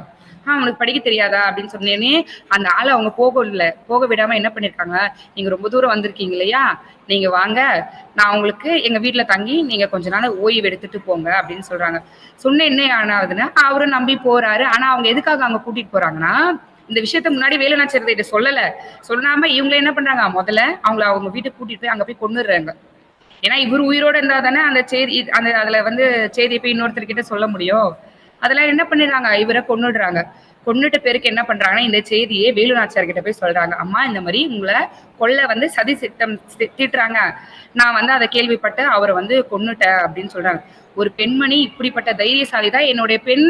உனக்கு படிக்க தெரியாதா அப்படின்னு சொன்னேனே அந்த ஆளை அவங்க போக விடாம என்ன பண்ணிருக்காங்க, நீங்க ரொம்ப தூரம் வந்திருக்கீங்க இல்லையா, நீங்க வாங்க, நான் உங்களுக்கு எங்க வீட்டுல தங்கி நீங்க கொஞ்ச நாள் ஓய்வு எடுத்துட்டு போங்க அப்படின்னு சொல்றாங்க. சொன்ன என்ன ஆனாவதுன்னா அவரும் நம்பி போறாரு. ஆனா அவங்க எதுக்காக அங்க கூட்டிட்டு போறாங்கன்னா, இந்த விஷயத்த முன்னாடி வேலுநாச்சியார்கிட்ட சொல்லல. சொல்லாம இவங்க என்ன பண்றாங்க, முதல்ல அவங்க வீட்டுக்கு கூட்டிட்டு போய் அங்க போய் கொன்னுடுறாங்க. ஏன்னா இவர் உயிரோட இருந்தா தானே அந்த செய்தி அதுல வந்து செய்தியை போய் இன்னொருத்தர்கிட்ட சொல்ல முடியும். அதெல்லாம் என்ன பண்ணிடுறாங்க, இவரை கொன்னுடுறாங்க. கொன்னுட்ட பேருக்கு என்ன பண்றாங்கன்னா இந்த செய்தியை வேலுநாச்சியார் கிட்ட போய் சொல்றாங்க. அம்மா இந்த மாதிரி உங்களை கொல்ல வந்து சதி திட்டம் தீட்டுறாங்க, நான் வந்து அதை கேள்விப்பட்டு அவரை வந்து கொன்னுட்டேன் அப்படின்னு சொல்றாங்க. ஒரு பெண்மணி இப்படிப்பட்ட தைரியசாலி தான் என்னுடைய பெண்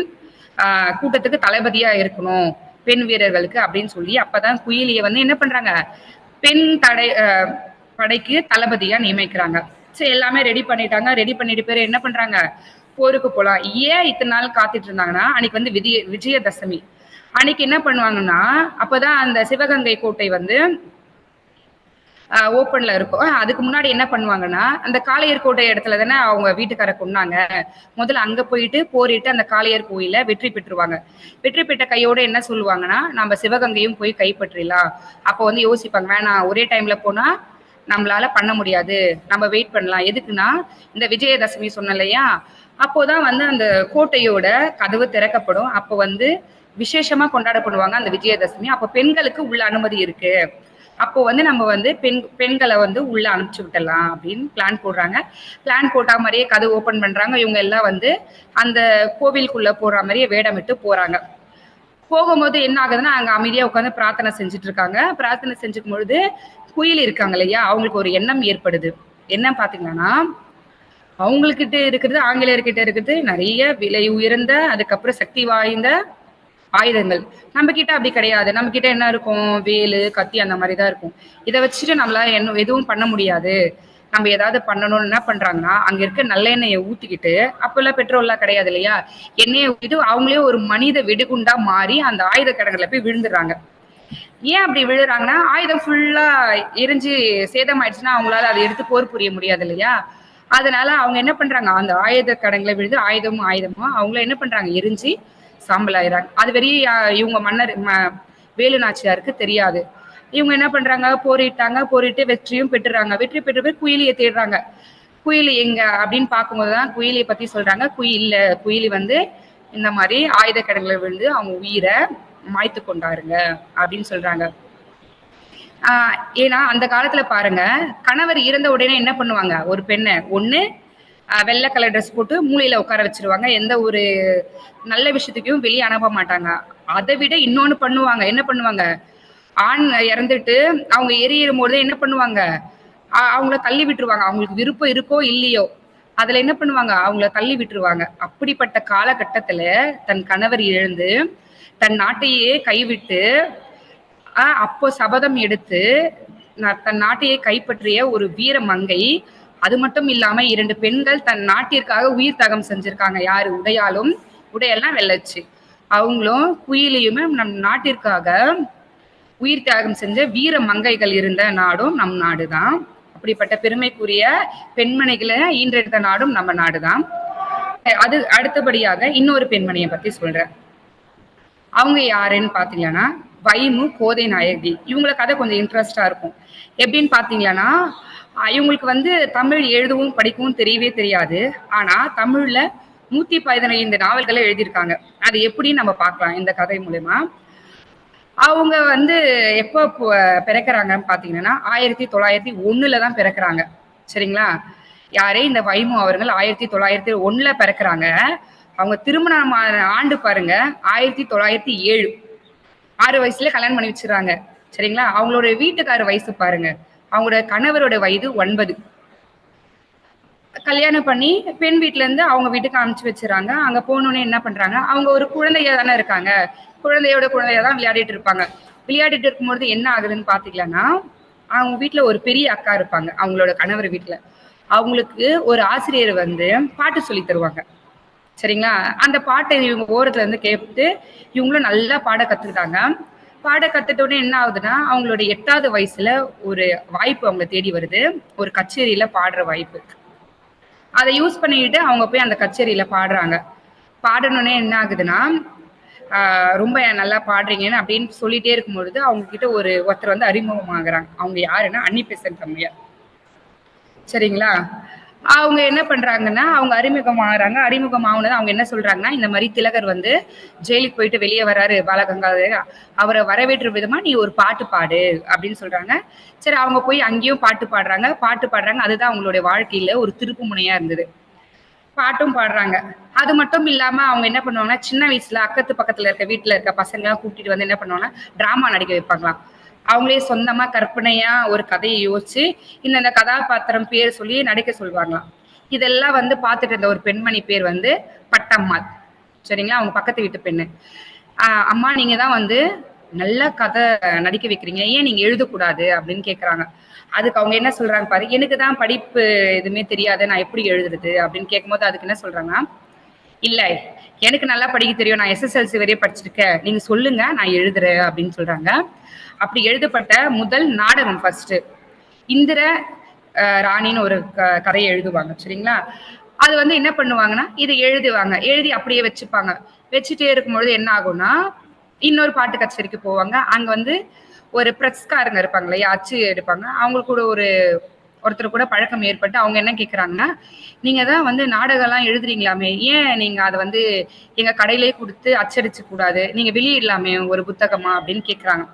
கூட்டத்துக்கு தளபதியா இருக்கணும், பெண் வீரர்களுக்கு அப்படின்னு சொல்லி அப்பதான் குயிலியை வந்து என்ன பண்றாங்க, பெண் படைக்கு தளபதியா நியமிக்கிறாங்க. சரி எல்லாமே ரெடி பண்ணிட்டாங்க. ரெடி பண்ணிட்டு பேர் என்ன பண்றாங்க, போருக்கு போலாம். ஏன் இத்தனை நாள் காத்துட்டு இருந்தாங்கன்னா அன்னைக்கு வந்து விஜயதசமி அன்னைக்கு என்ன பண்ணுவாங்கன்னா, அப்பதான் அந்த சிவகங்கை கோட்டை வந்து ஓப்பன்ல இருக்கும். அதுக்கு முன்னாடி என்ன பண்ணுவாங்கன்னா, அந்த காளையர் கோட்டை இடத்துல தானே அவங்க வீட்டுக்கார கொன்னாங்க. முதல்ல அங்க போயிட்டு போரிட்டு அந்த காளையர் கோயில வெற்றி பெற்றுருவாங்க. வெற்றி பெற்ற கையோட என்ன சொல்லுவாங்கன்னா, நம்ம சிவகங்கையும் போய் கைப்பற்றிடலாம். அப்போ வந்து யோசிப்பாங்க, வேணாம் ஒரே டைம்ல போனா நம்மளால பண்ண முடியாது, நம்ம வெயிட் பண்ணலாம். எதுக்குன்னா இந்த விஜயதசமி சொன்ன இல்லையா, அப்போதான் வந்து அந்த கோட்டையோட கதவு திறக்கப்படும். அப்போ வந்து விசேஷமா கொண்டாடப்படுவாங்க அந்த விஜயதசமி. அப்போ பெண்களுக்கு உள்ள அனுமதி இருக்கு, அப்போ வந்து நம்ம வந்து பெண்களை வந்து உள்ள அனுப்பிச்சு விட்டலாம் அப்படின்னு பிளான் போடுறாங்க. பிளான் போட்டா மாதிரியே கதவு ஓபன் பண்றாங்க. இவங்க எல்லாம் வந்து அந்த கோவிலுக்குள்ள போற மாதிரியே வேடமிட்டு போறாங்க. போகும்போது என்ன ஆகுதுன்னா அங்க அமைதியா உட்காந்து பிரார்த்தனை செஞ்சுட்டு இருக்காங்க. பிரார்த்தனை செஞ்சுக்கும் பொழுது குயில் இருக்காங்க இல்லையா, அவங்களுக்கு ஒரு எண்ணம் ஏற்படுது. என்ன பாத்தீங்கன்னா, அவங்கக்கிட்ட இருக்கிறது ஆங்கிலேயர்கிட்ட இருக்கிறது நிறைய விலை உயர்ந்த அதுக்கப்புறம் சக்தி வாய்ந்த ஆயுதங்கள். நம்ம கிட்ட அப்படி கிடையாது. நம்ம கிட்ட என்ன இருக்கும், வேலு கத்தி அந்த மாதிரிதான் இருக்கும். இதை வச்சுட்டு நம்மளால எதுவும் பண்ண முடியாது, நம்ம ஏதாவது பண்ணணும்னு என்ன பண்றாங்கன்னா அங்க இருக்க நல்லெண்ணெயை ஊத்திக்கிட்டு, அப்பெல்லாம் பெட்ரோல் எல்லாம் கிடையாது இல்லையா, எண்ணெயை ஊத்திட்டு அவங்களே ஒரு மனித வெடிகுண்டா மாறி அந்த ஆயுத கிடங்குல போய் விழுந்துடுறாங்க. ஏன் அப்படி விழுறாங்கன்னா, ஆயுதம் ஃபுல்லா எரிஞ்சு சேதம் ஆயிடுச்சுன்னா அவங்களால அதை எடுத்து போர் புரிய முடியாது இல்லையா. அதனால அவங்க என்ன பண்றாங்க, அந்த ஆயுத கடங்களை விழுந்து ஆயுதமா அவங்கள என்ன பண்றாங்க, எரிஞ்சு சாம்பல் ஆயிடுறாங்க. அது வெறிய இவங்க மன்னர் வேலு நாச்சியாருக்கு தெரியாது. இவங்க என்ன பண்றாங்க, போரிட்டு வெற்றியும் பெற்றுறாங்க. வெற்றி பெற்று போய் குயிலியை தேடுறாங்க. குயிலி எங்க அப்படின்னு பார்க்கும்போதுதான் குயிலியை பத்தி சொல்றாங்க. குயிலி வந்து இந்த மாதிரி ஆயுத கிடங்குல விழுந்து அவங்க உயிரை மாய்த்து கொண்டாருங்க அப்படின்னு சொல்றாங்க. ஏன்னா அந்த காலத்துல பாருங்க, கணவர் இறந்த உடனே என்ன பண்ணுவாங்க, ஒரு பெண்ணை ஒண்ணு வெள்ளை கலர் ட்ரெஸ் போட்டு மூலையில உட்கார வச்சிருவாங்க. எந்த ஒரு நல்ல விஷயத்துக்கும் வெளியே அனுப்ப மாட்டாங்க. அதை விட இன்னொன்னு பண்ணுவாங்க. என்ன பண்ணுவாங்க, ஆண் இறந்துட்டு அவங்க எரியும் போது என்ன பண்ணுவாங்க, அவங்கள தள்ளி விட்டுருவாங்க. அவங்களுக்கு விருப்பம் இருக்கோ இல்லையோ அதுல என்ன பண்ணுவாங்க, அவங்கள தள்ளி விட்டுருவாங்க. அப்படிப்பட்ட காலகட்டத்துல தன் கணவர் இழந்து தன் நாட்டையே கைவிட்டு அப்போ சபதம் எடுத்து தன் நாட்டையே கைப்பற்றிய ஒரு வீர மங்கை. அது மட்டும் இல்லாம 2 பெண்கள் தன் நாட்டிற்காக உயிர் தகம் செஞ்சிருக்காங்க. யாரு, உடையெல்லாம் வெள்ளச்சு. அவங்களும் குயிலியுமே நம் நாட்டிற்காக உயிர் தியாகம் செஞ்ச வீர மங்கைகள் இருந்த நாடும் நம் நாடுதான். அப்படிப்பட்ட பெருமைக்குரிய பெண்மணிகளை ஈன்றெடுத்த நாடும் நம்ம நாடுதான். அது அடுத்தபடியாக இன்னொரு பெண்மணியை பத்தி சொல்றேன். அவங்க யாருன்னு பாத்தீங்கன்னா வைமு கோதை நாயகி. இவங்கள கதை கொஞ்சம் இன்ட்ரெஸ்டா இருக்கும். எப்படின்னு பாத்தீங்கன்னா, இவங்களுக்கு வந்து தமிழ் எழுதவும் படிக்கவும் தெரியவே தெரியாது. ஆனா தமிழ்ல 115 நாவல்களை எழுதியிருக்காங்க. அது எப்படின்னு நம்ம பார்க்கலாம் இந்த கதை மூலமா. அவங்க வந்து எப்போ பிறக்கிறாங்கன்னு பாத்தீங்கன்னா 1901 தான் பிறக்கிறாங்க. சரிங்களா. யாரே இந்த வைமு அவர்கள் 1901 பிறக்கிறாங்க. அவங்க திருமணம் ஆண்டு பாருங்க 1907. 6 வயசுல கல்யாணம் பண்ணி வச்சிடறாங்க. சரிங்களா. அவங்களோட வீட்டுக்கார வயசு பாருங்க, அவங்களோட கணவரோட வயது 9. கல்யாணம் பண்ணி பெண் வீட்டுல இருந்து அவங்க வீட்டுக்கு அனுப்பிச்சு வச்சிடறாங்க. அங்க போனோன்னு என்ன பண்றாங்க, அவங்க ஒரு குழந்தையா தானே இருக்காங்க, குழந்தையா தான் விளையாடிட்டு இருப்பாங்க. விளையாடிட்டு இருக்கும்போது என்ன ஆகுதுன்னு பாத்தீங்கன்னா, அவங்க வீட்டுல ஒரு பெரிய அக்கா இருப்பாங்க. அவங்களோட கணவர் வீட்டுல அவங்களுக்கு ஒரு ஆசிரியர் வந்து பாட்டு சொல்லி தருவாங்க. சரிங்களா. அந்த பாட்டை இவங்க ஓரத்துல இருந்து கேட்டு இவங்களும் நல்லா பாட கத்துக்கிட்டாங்க. பாட கத்துட்டோடனே என்ன ஆகுதுன்னா, அவங்களோட 8வது வயசுல ஒரு வாய்ப்பு அவங்க தேடி வருது, ஒரு கச்சேரியில பாடுற வாய்ப்பு. அதை யூஸ் பண்ணிக்கிட்டு அவங்க போய் அந்த கச்சேரியில பாடுறாங்க. பாடணுன்னே என்ன ஆகுதுன்னா, ரொம்ப நல்லா பாடுறீங்கன்னு அப்படின்னு சொல்லிட்டே இருக்கும்பொழுது அவங்க கிட்ட ஒருத்தர் வந்து அறிமுகமாகறாங்க. அவங்க யாருன்னா அன்னி பெசன்ட் அம்மையார். சரிங்களா? அவங்க என்ன பண்றாங்கன்னா, அவங்க அறிமுகமாகறாங்க. அறிமுகம் ஆவுனது அவங்க என்ன சொல்றாங்கன்னா, இந்த மாரி திலகர் வந்து ஜெயிலுக்கு போயிட்டு வெளிய வராரு பாலகங்காதர. அவர வரவேற்ற விதமா நீ ஒரு பாட்டு பாடு அப்படின்னு சொல்றாங்க. சரி அவங்க போய் அங்கேயும் பாட்டு பாடுறாங்க. பாட்டு பாடுறாங்க. அதுதான் அவங்களுடைய வாழ்க்கையில ஒரு திருப்பு முனையா இருந்தது. பாட்டும் பாடுறாங்க. அது மட்டும் இல்லாம அவங்க என்ன பண்ணுவாங்கன்னா, சின்ன வயசுல அக்கத்து பக்கத்துல இருக்க வீட்ல இருக்க பசங்கலாம் கூட்டிட்டு வந்து என்ன பண்ணுவாங்கன்னா, டிராமா நடிக்க வைப்பாங்களாம். அவங்களே சொந்தமா கற்பனையா ஒரு கதைய யோசிச்சு, இந்தந்த கதாபாத்திரம் பேர் சொல்லி நடிக்க சொல்வாங்களாம். இதெல்லாம் வந்து பார்த்துட்டு இருந்த ஒரு பெண்மணி பேர் வந்து பட்டம்மாள். சரிங்களா? அவங்க பக்கத்து வீட்டு பெண்ணு. அம்மா நீங்க தான் வந்து நல்ல கதை நடிக்க வைக்கிறீங்க. ஏன் நீங்க எழுதக்கூடாது? அப்படின்னு கேட்கறாங்க. அதுக்கு அவங்க என்ன சொல்றாங்க பாரு, எனக்கு தான் படிப்பு எதுவுமே தெரியாது. நான் எப்படி எழுதுறது? அப்படின்னு கேட்கும்போது அதுக்கு என்ன சொல்றாங்கன்னா, இல்ல எனக்கு நல்லா படிக்க தெரியும். நான் எஸ்எஸ்எல்சி வரையும் படிச்சிருக்கேன். நீங்க சொல்லுங்க நான் எழுதுறேன் அப்படின்னு சொல்றாங்க. அப்படி எழுதப்பட்ட முதல் நாடகம் ஃபர்ஸ்ட். இந்திர ராணின்னு ஒரு கதையை எழுதுவாங்க. சரிங்களா? அது வந்து என்ன பண்ணுவாங்கன்னா, இதை எழுதுவாங்க. எழுதி அப்படியே வச்சுப்பாங்க. வச்சுட்டே இருக்கும்பொழுது என்ன ஆகும்னா, இன்னொரு பாட்டு கச்சேரிக்கு போவாங்க. அங்க வந்து ஒரு பிரஸ்காரங்க இருப்பாங்க இல்லையா? அச்சு எடுப்பாங்க. அவங்களுக்கு கூட ஒருத்தர் கூட பழக்கம் ஏற்பட்டு அவங்க என்ன கேட்குறாங்கன்னா, நீங்க தான் வந்து நாடகம்லாம் எழுதுறீங்களாமே, ஏன் நீங்க அத வந்து எங்க கடையிலேயே குடுத்து அச்சடிச்சு கூடாது? நீங்க வெளியிடலாமே ஒரு புத்தகமா? அப்படின்னு கேட்குறாங்க.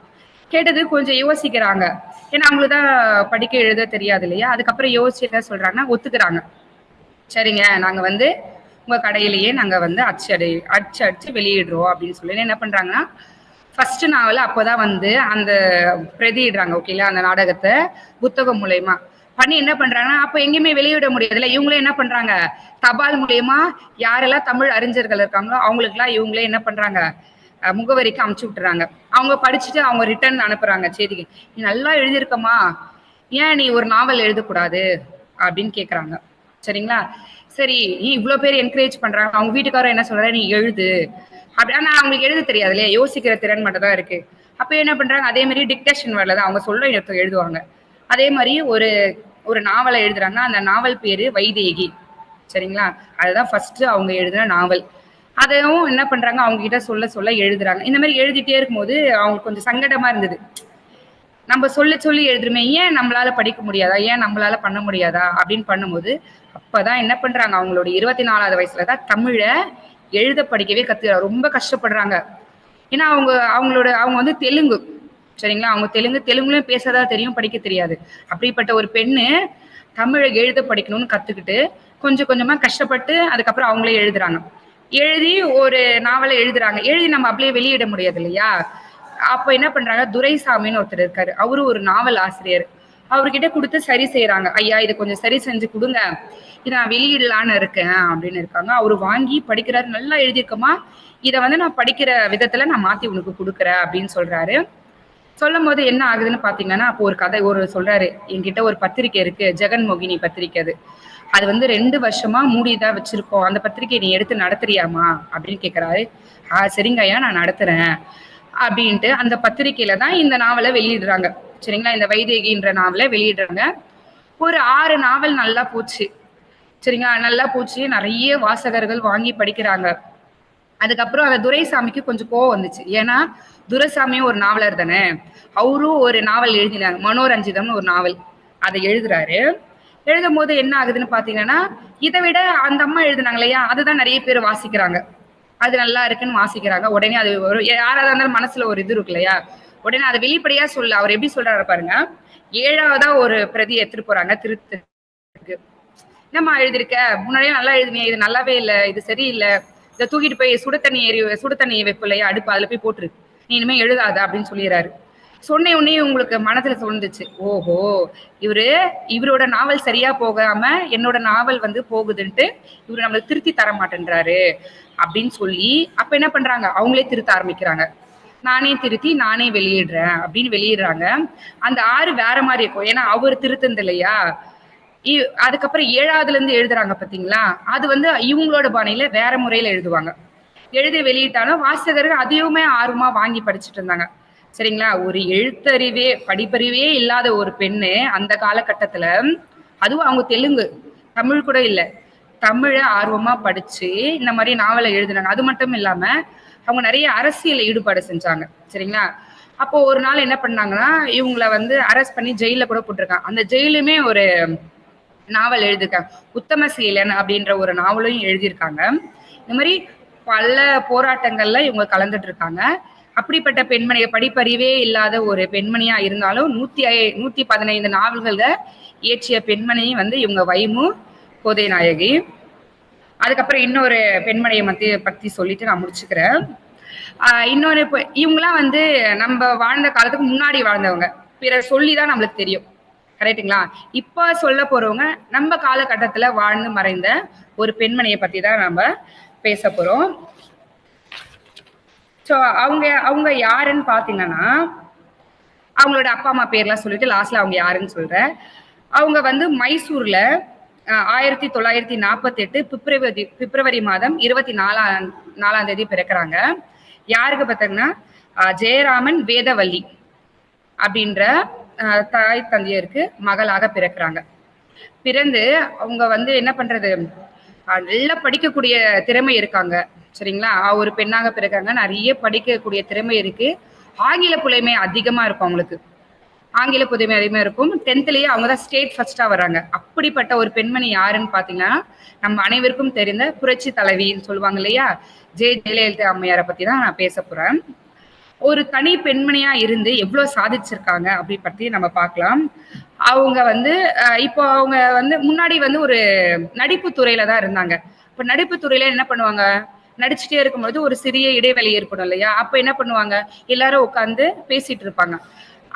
கேட்டது கொஞ்சம் யோசிக்கிறாங்க. ஏன்னா அவங்களுக்கு தான் படிக்க எழுத தெரியாது இல்லையா? அதுக்கப்புறம் யோசிச்சு என்ன சொல்றாங்கன்னா, ஒத்துக்கிறாங்க. சரிங்க, நாங்க வந்து உங்க கடையிலேயே நாங்க வந்து அச்சடிச்சு வெளியிடுறோம் அப்படின்னு சொல்லி என்ன பண்றாங்கன்னா, ஃபர்ஸ்ட் நாவல அப்பதான் வந்து அந்த பிரதியிடுறாங்க. ஓகேங்களா? அந்த நாடகத்த புத்தகம் மூலியமா. பண்ணி என்ன பண்றாங்கன்னா, அப்ப எங்கேயுமே வெளியிட முடியாதுல்ல. இவங்களே என்ன பண்றாங்க, தபால் மூலியமா யாரெல்லாம் தமிழ் அறிஞர்கள் இருக்காங்களோ, அவங்களுக்கெல்லாம் இவங்களே என்ன பண்றாங்க, முகவரிக்கு அமுச்சு விட்டுறாங்க. அவங்க படிச்சுட்டு அவங்க ரிட்டர்ன் அனுப்புறாங்க செய்திக்கு. நீ நல்லா எழுதியிருக்கமா, ஏன் நீ ஒரு நாவல் எழுதக்கூடாது அப்படின்னு கேட்கறாங்க. சரிங்களா? சரி, நீ இவ்வளவு பேர் என்கரேஜ் பண்றாங்க. அவங்க வீட்டுக்காரர் என்ன சொல்றாரு, நீ எழுது. அப்படி ஆனா அவங்களுக்கு எழுத தெரியாது இல்லையா? யோசிக்கிற திறன் மட்டும் தான் இருக்கு. அப்ப என்ன பண்றாங்க, அதே மாதிரி டிக்டேஷன் வேர்ட்ல தான் அவங்க சொல்ல இடத்துல எழுதுவாங்க. அதே மாதிரி ஒரு ஒரு நாவலை எழுதுறாங்க. அந்த நாவல் பேரு வைதேகி. சரிங்களா? அதுதான் ஃபர்ஸ்ட் அவங்க எழுதின நாவல். அதையும் என்ன பண்றாங்க, அவங்க கிட்ட சொல்ல சொல்ல எழுதுறாங்க. இந்த மாதிரி எழுதிட்டே இருக்கும்போது அவங்களுக்கு கொஞ்சம் சங்கடமா இருந்தது. நம்ம சொல்லி சொல்லி எழுதுறோமே, ஏன் நம்மளால படிக்க முடியாதா? ஏன் நம்மளால பண்ண முடியாதா? அப்படின்னு பண்ணும்போது, அப்பதான் என்ன பண்றாங்க, அவங்களோட 24வது வயசுல தான் தமிழ எழுத படிக்கவே ரொம்ப கஷ்டப்படுறாங்க. ஏன்னா அவங்க வந்து தெலுங்கு. சரிங்களா? அவங்க தெலுங்குலயும் பேசதான் தெரியும், படிக்க தெரியாது. அப்படிப்பட்ட ஒரு பெண்ணு தமிழ எழுத படிக்கணும்னு கத்துக்கிட்டு, கொஞ்சம் கொஞ்சமா கஷ்டப்பட்டு அதுக்கப்புறம் அவங்களே எழுதுறாங்க. எழுதி ஒரு நாவல எழுதுறாங்க. எழுதி நம்ம அப்படியே வெளியிட முடியாது இல்லையா? அப்ப என்ன பண்றாங்க, துரைசாமின்னு ஒருத்தர் இருக்காரு. அவரு ஒரு நாவல் ஆசிரியர். அவர்கிட்ட குடுத்து சரி செய்றாங்க. ஐயா இத கொஞ்சம் சரி செஞ்சு குடுங்க. இத நான் வெளியிடலான்னு இருக்கேன் அப்படின்னு இருக்காங்க. அவரு வாங்கி படிக்கிறாரு. நல்லா எழுதியிருக்கமா, இத வந்து நான் படிக்கிற விதத்துல நான் மாத்தி உனக்கு குடுக்குறேன் அப்படின்னு சொல்றாரு. சொல்லும்போது என்ன ஆகுதுன்னு பாத்தீங்கன்னா, அப்போ ஒரு சொல்றாரு. என்கிட்ட ஒரு பத்திரிக்கை இருக்கு. ஜெகன்மோகினி பத்திரிக்கை அது. அது வந்து 2 வருஷமா மூடிதான் வச்சிருக்கோம். அந்த பத்திரிக்கையை நீ எடுத்து நடத்துறியாமா? அப்படின்னு கேட்கிறாரு. சரிங்க ஐயா நான் நடத்துறேன். அப்படின்ட்டு அந்த பத்திரிக்கையில தான் இந்த நாவல வெளியிடுறாங்க. சரிங்களா? இந்த வைதேகின்ற நாவல வெளியிடுறாங்க. ஒரு 6 நாவல் நல்லா போச்சு. சரிங்களா? நல்லா போச்சு. நெறைய வாசகர்கள் வாங்கி படிக்கிறாங்க. அதுக்கப்புறம் அந்த துரைசாமிக்கு கொஞ்சம் கோவம் வந்துச்சு. ஏன்னா, துரைசாமியும் ஒரு நாவலர் தானே. அவரும் ஒரு நாவல் எழுதினாங்க. மனோரஞ்சிதம்னு ஒரு நாவல். அத எழுதுறாரு. எழுதும்போது என்ன ஆகுதுன்னு பார்த்தீங்கன்னா, இத விட அந்த அம்மா எழுதுனாங்க இல்லையா? அதுதான் நெறைய பேர் வாசிக்கிறாங்க. அது நல்லா இருக்குன்னு வாசிக்கிறாங்க. உடனே அது ஒரு யாரா இருந்தாலும் மனசுல ஒரு இது இருக்கு இல்லையா? உடனே அத வெளிப்படையா அவர் எப்படி சொல்றாரு பாருங்க. 7வதா ஒரு பிரதி எடுத்துட்டு போறாங்க திருத்தத்துக்கு. என்னம்மா எழுதியிருக்க? முன்னாடியே நல்லா எழுதினியே. இது நல்லாவே இல்ல. இது சரியில்ல. இத தூக்கிட்டு போய் சுடு தண்ணி வைப்பு இல்லையா? அடுப்பு அதுல போய் போட்டுரு. நீ இனிமே எழுதாத அப்படின்னு சொல்லிறாரு. சொன்ன உடனே உங்களுக்கு மனசுல தோணுச்சு. ஓஹோ! இவரு இவரோட நாவல் சரியா போகாம என்னோட நாவல் வந்து போகுதுன்ட்டு இவரு நம்மளுக்கு திருத்தி தர மாட்டேன்றாரு அப்படின்னு சொல்லி அப்ப என்ன பண்றாங்க? அவங்களே திருத்த ஆரம்பிக்கிறாங்க. நானே திருத்தி நானே வெளியிடுறேன் அப்படின்னு வெளியிடுறாங்க. அந்த 6 வேற மாரி இருக்கும். ஏன்னா அவர் திருத்தந்து இல்லையா? அதுக்கப்புறம் 7வதுல இருந்து எழுதுறாங்க பாத்தீங்களா? அது வந்து இவங்களோட பாணியில வேற முறையில எழுதுவாங்க. எழுதி வெளியிட்டாலும் வாசகர்கள் அதையுமே ஆர்வமா வாங்கி படிச்சுட்டு இருந்தாங்க. சரிங்களா? ஒரு எழுத்தறிவே, படிப்பறிவே இல்லாத ஒரு பெண்ணு அந்த காலகட்டத்துல, அதுவும் அவங்க தெலுங்கு, தமிழ் கூட இல்ல. தமிழ ஆர்வமா படிச்சு இந்த மாரி நாவல எழுதுனாங்க. அது மட்டும் இல்லாம, அவங்க நிறைய அரசியல் ஈடுபாடு செஞ்சாங்க. சரிங்களா? அப்போ ஒரு நாள் என்ன பண்ணாங்கன்னா, இவங்கள வந்து அரெஸ்ட் பண்ணி ஜெயில்ல கூட போட்டிருக்காங்க. அந்த ஜெயிலுமே ஒரு நாவல் எழுதியிருக்காங்க. உத்தமசீலன் அப்படின்ற ஒரு நாவலையும் எழுதியிருக்காங்க. இந்த மாதிரி பல போராட்டங்கள்ல இவங்க கலந்துட்டு இருக்காங்க. அப்படிப்பட்ட பெண்மணி, படிப்பறிவே இல்லாத ஒரு பெண்மணியா இருந்தாலும் 115 நாவல்களை இயற்றிய பெண்மணி வந்து இவங்க வைமு கோதை நாயகி. அதுக்கப்புறம் இன்னொரு பெண்மணியை பத்தி சொல்லிட்டு நான் முடிச்சுக்கிறேன். இன்னொரு இவங்கெல்லாம் வந்து நம்ம வாழ்ந்த காலத்துக்கு முன்னாடி வாழ்ந்தவங்க, பிறர் சொல்லிதான் நம்மளுக்கு தெரியும். கரெக்டுங்களா? இப்ப சொல்ல போறவங்க நம்ம காலகட்டத்துல வாழ்ந்து மறைந்த ஒரு பெண்மணியை பத்தி தான் நம்ம பேச போறோம். ஸோ அவங்க யாருன்னு பாத்தீங்கன்னா, அவங்களோட அப்பா அம்மா பேர்லாம் சொல்லிட்டு லாஸ்ட்ல அவங்க யாருன்னு சொல்றேன். அவங்க வந்து மைசூர்ல 1948 பிப்ரவரி மாதம் 24ஆம் தேதி பிறக்கிறாங்க. யாருக்கு பார்த்தீங்கன்னா ஜெயராமன் வேதவல்லி அப்படின்ற தாய் தந்தையருக்கு மகளாக பிறக்கிறாங்க. பிறந்து அவங்க வந்து என்ன பண்றது, நல்லா படிக்கக்கூடிய திறமை இருக்காங்க. சரிங்களா? ஒரு பெண்ணாக பிறக்காங்க, நிறைய படிக்கக்கூடிய திறமை இருக்கு. ஆங்கில புலமை அதிகமா இருக்கும் அவங்களுக்கு. ஆங்கில புதுமை அதிகமா இருக்கும். 10th அவங்க தான் ஸ்டேட் ஃபர்ஸ்டா வர்றாங்க. அப்படிப்பட்ட ஒரு பெண்மணி யாருன்னு பாத்தீங்கன்னா, நம்ம அனைவருக்கும் தெரிந்த புரட்சி தலைவின்னு சொல்லுவாங்க இல்லையா, ஜெயலலிதா அம்மையாரை பத்தி தான் நான் பேச போறேன். ஒரு தனி பெண்மணியா இருந்து எவ்வளவு சாதிச்சிருக்காங்க அப்படி பத்தி நம்ம பார்க்கலாம். அவங்க வந்து இப்போ அவங்க வந்து முன்னாடி வந்து ஒரு நடிப்பு துறையில தான் இருந்தாங்க. இப்ப நடிப்பு துறையில என்ன பண்ணுவாங்க, நடிச்சுட்டே இருக்கும்போது ஒரு சிறிய இடைவெளி ஏற்படும் இல்லையா, அப்ப என்ன பண்ணுவாங்க, எல்லாரும் உட்காந்து பேசிட்டு இருப்பாங்க.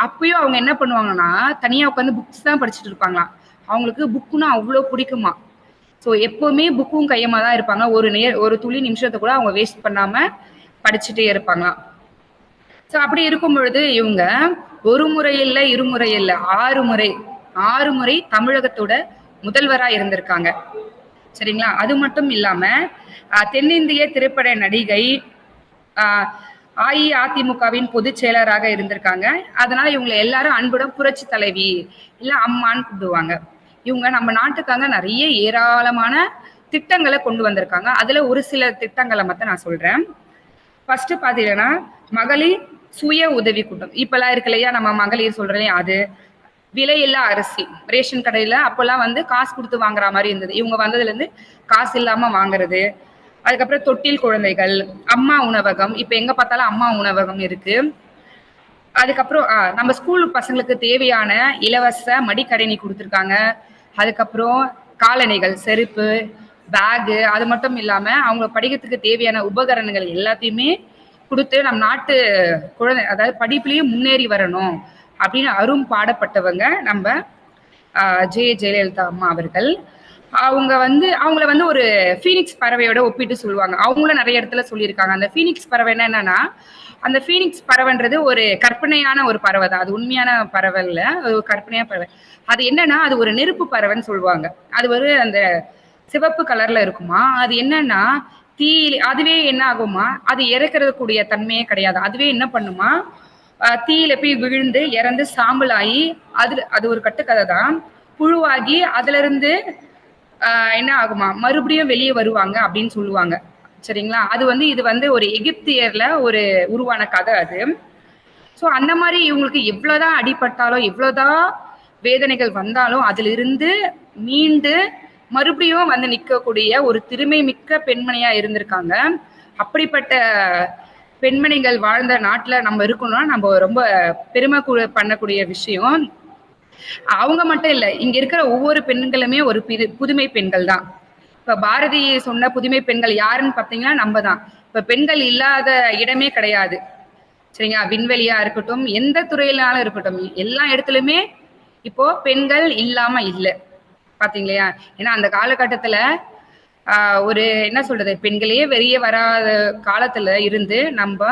அப்பயும் அவங்க என்ன பண்ணுவாங்கன்னா, தனியா உட்காந்து புக்ஸ் தான் படிச்சுட்டு இருப்பாங்களாம். அவங்களுக்கு புக்குன்னா அவ்வளோ பிடிக்குமா. ஸோ எப்பவுமே புக்கும் கையமா தான் இருப்பாங்க. ஒரு துளி நிமிஷத்தை கூட அவங்க வேஸ்ட் பண்ணாம படிச்சுட்டே இருப்பாங்களாம். ஸோ அப்படி இருக்கும் பொழுது இவங்க ஒரு முறை இல்லை, இருமுறை இல்லை, 6 முறை தமிழகத்தோட முதல்வரா இருந்திருக்காங்க. சரிங்களா? அது மட்டும் இல்லாம தென்னிந்திய திரைப்பட நடிகை, அஇஅதிமுகவின் பொதுச் செயலராக இருந்திருக்காங்க. அதனால இவங்களை எல்லாரும் அன்புடன் புரட்சி தலைவி இல்ல அம்மான்னு கூப்பிடுவாங்க. இவங்க நம்ம நாட்டுக்காக நிறைய ஏராளமான திட்டங்களை கொண்டு வந்திருக்காங்க. அதுல ஒரு சில திட்டங்களை மட்டும் நான் சொல்றேன். ஃபர்ஸ்ட் பாத்தீங்கன்னா, மகளிர் சுய உதவி கூட்டம் இப்பெல்லாம் இருக்கு இல்லையா, நம்ம மகளிர் சொல்றேன், அது விலையில்லா அரிசி ரேஷன் கடையில அப்பெல்லாம் வந்து காசு கொடுத்து வாங்குற மாதிரி இருந்தது. இவங்க வந்ததுல இருந்து காசு இல்லாம வாங்குறது. அதுக்கப்புறம் தொட்டில் குழந்தைகள், அம்மா உணவகம், இப்ப எங்க பார்த்தாலும் அம்மா உணவகம் இருக்கு. அதுக்கப்புறம் நம்ம ஸ்கூல் பசங்களுக்கு தேவையான இலவச மடிக்கணினி கொடுத்துருக்காங்க. அதுக்கப்புறம் காலணிகள், செருப்பு, பேகு, அது மட்டும் இல்லாம அவங்க படிக்கிறதுக்கு தேவையான உபகரணங்கள் எல்லாத்தையுமே கொடுத்து நம்ம நாட்டு குழந்தை, அதாவது படிப்புலயும் முன்னேறி வரணும் அப்படின்னு அரும் பாடப்பட்டவங்க நம்ம ஜெயலலிதா அம்மா அவர்கள். அவங்கள வந்து ஒரு ஃபீனிக்ஸ் பறவையோட ஒப்பிட்டு சொல்லுவாங்க. அவங்களும் நிறைய இடத்துல சொல்லியிருக்காங்க. அந்த ஃபீனிக்ஸ் பறவை என்னன்னா, அந்த ஃபீனிக்ஸ் பறவைன்றது ஒரு கற்பனையான ஒரு பறவை தான். அது உண்மையான பறவை இல்ல, ஒரு கற்பனையான பறவை. அது என்னன்னா, அது ஒரு நெருப்பு பறவைன்னு சொல்லுவாங்க. அது ஒரு அந்த சிவப்பு கலர்ல இருக்குமா. அது என்னன்னா, அதுவே என்ன ஆகுமா, அது இறக்குறது கூடிய தன்மையே கிடையாது. அதுவே என்ன பண்ணுமா, தீயில போய் விழுந்து இறந்து சாம்பலாகி அது ஒரு கட்டுக்கதை தான், புழுவாகி அதுல இருந்து என்ன ஆகுமா, மறுபடியும் வெளியே வருவாங்க அப்படின்னு சொல்லுவாங்க. சரிங்களா? இது வந்து ஒரு எகிப்தியர்ல ஒரு உருவான கதை அது. ஸோ அந்த மாதிரி இவங்களுக்கு எவ்வளவுதான் அடிபட்டாலும் எவ்வளவுதான் வேதனைகள் வந்தாலும் அதுல இருந்து மீண்டு மறுபடியும் வந்து நிற்கக்கூடிய ஒரு திறமை மிக்க பெண்மணியா இருந்திருக்காங்க. அப்படிப்பட்ட பெண்மணிகள் வாழ்ந்த நாட்டுல நம்ம இருக்கணும்னா நம்ம ரொம்ப பெருமை பண்ணக்கூடிய விஷயம். அவங்க மட்டும் இல்ல, இங்க இருக்கிற ஒவ்வொரு பெண்களுமே ஒரு புதுமை பெண்கள் தான். இப்ப பாரதி சொன்ன புதுமை பெண்கள் யாருன்னு பாத்தீங்கன்னா நம்ம தான். இப்ப பெண்கள் இல்லாத இடமே கிடையாது. சரிங்களா? விண்வெளியா இருக்கட்டும், எந்த துறையிலாலும் இருக்கட்டும், எல்லா இடத்துலயுமே இப்போ பெண்கள் இல்லாம இல்லை. பாத்தீங்களா? ஏன்னா அந்த காலகட்டத்துல ஒரு என்ன சொல்றது, பெண்களே வெளியே வராத காலத்துல இருந்து நம்ம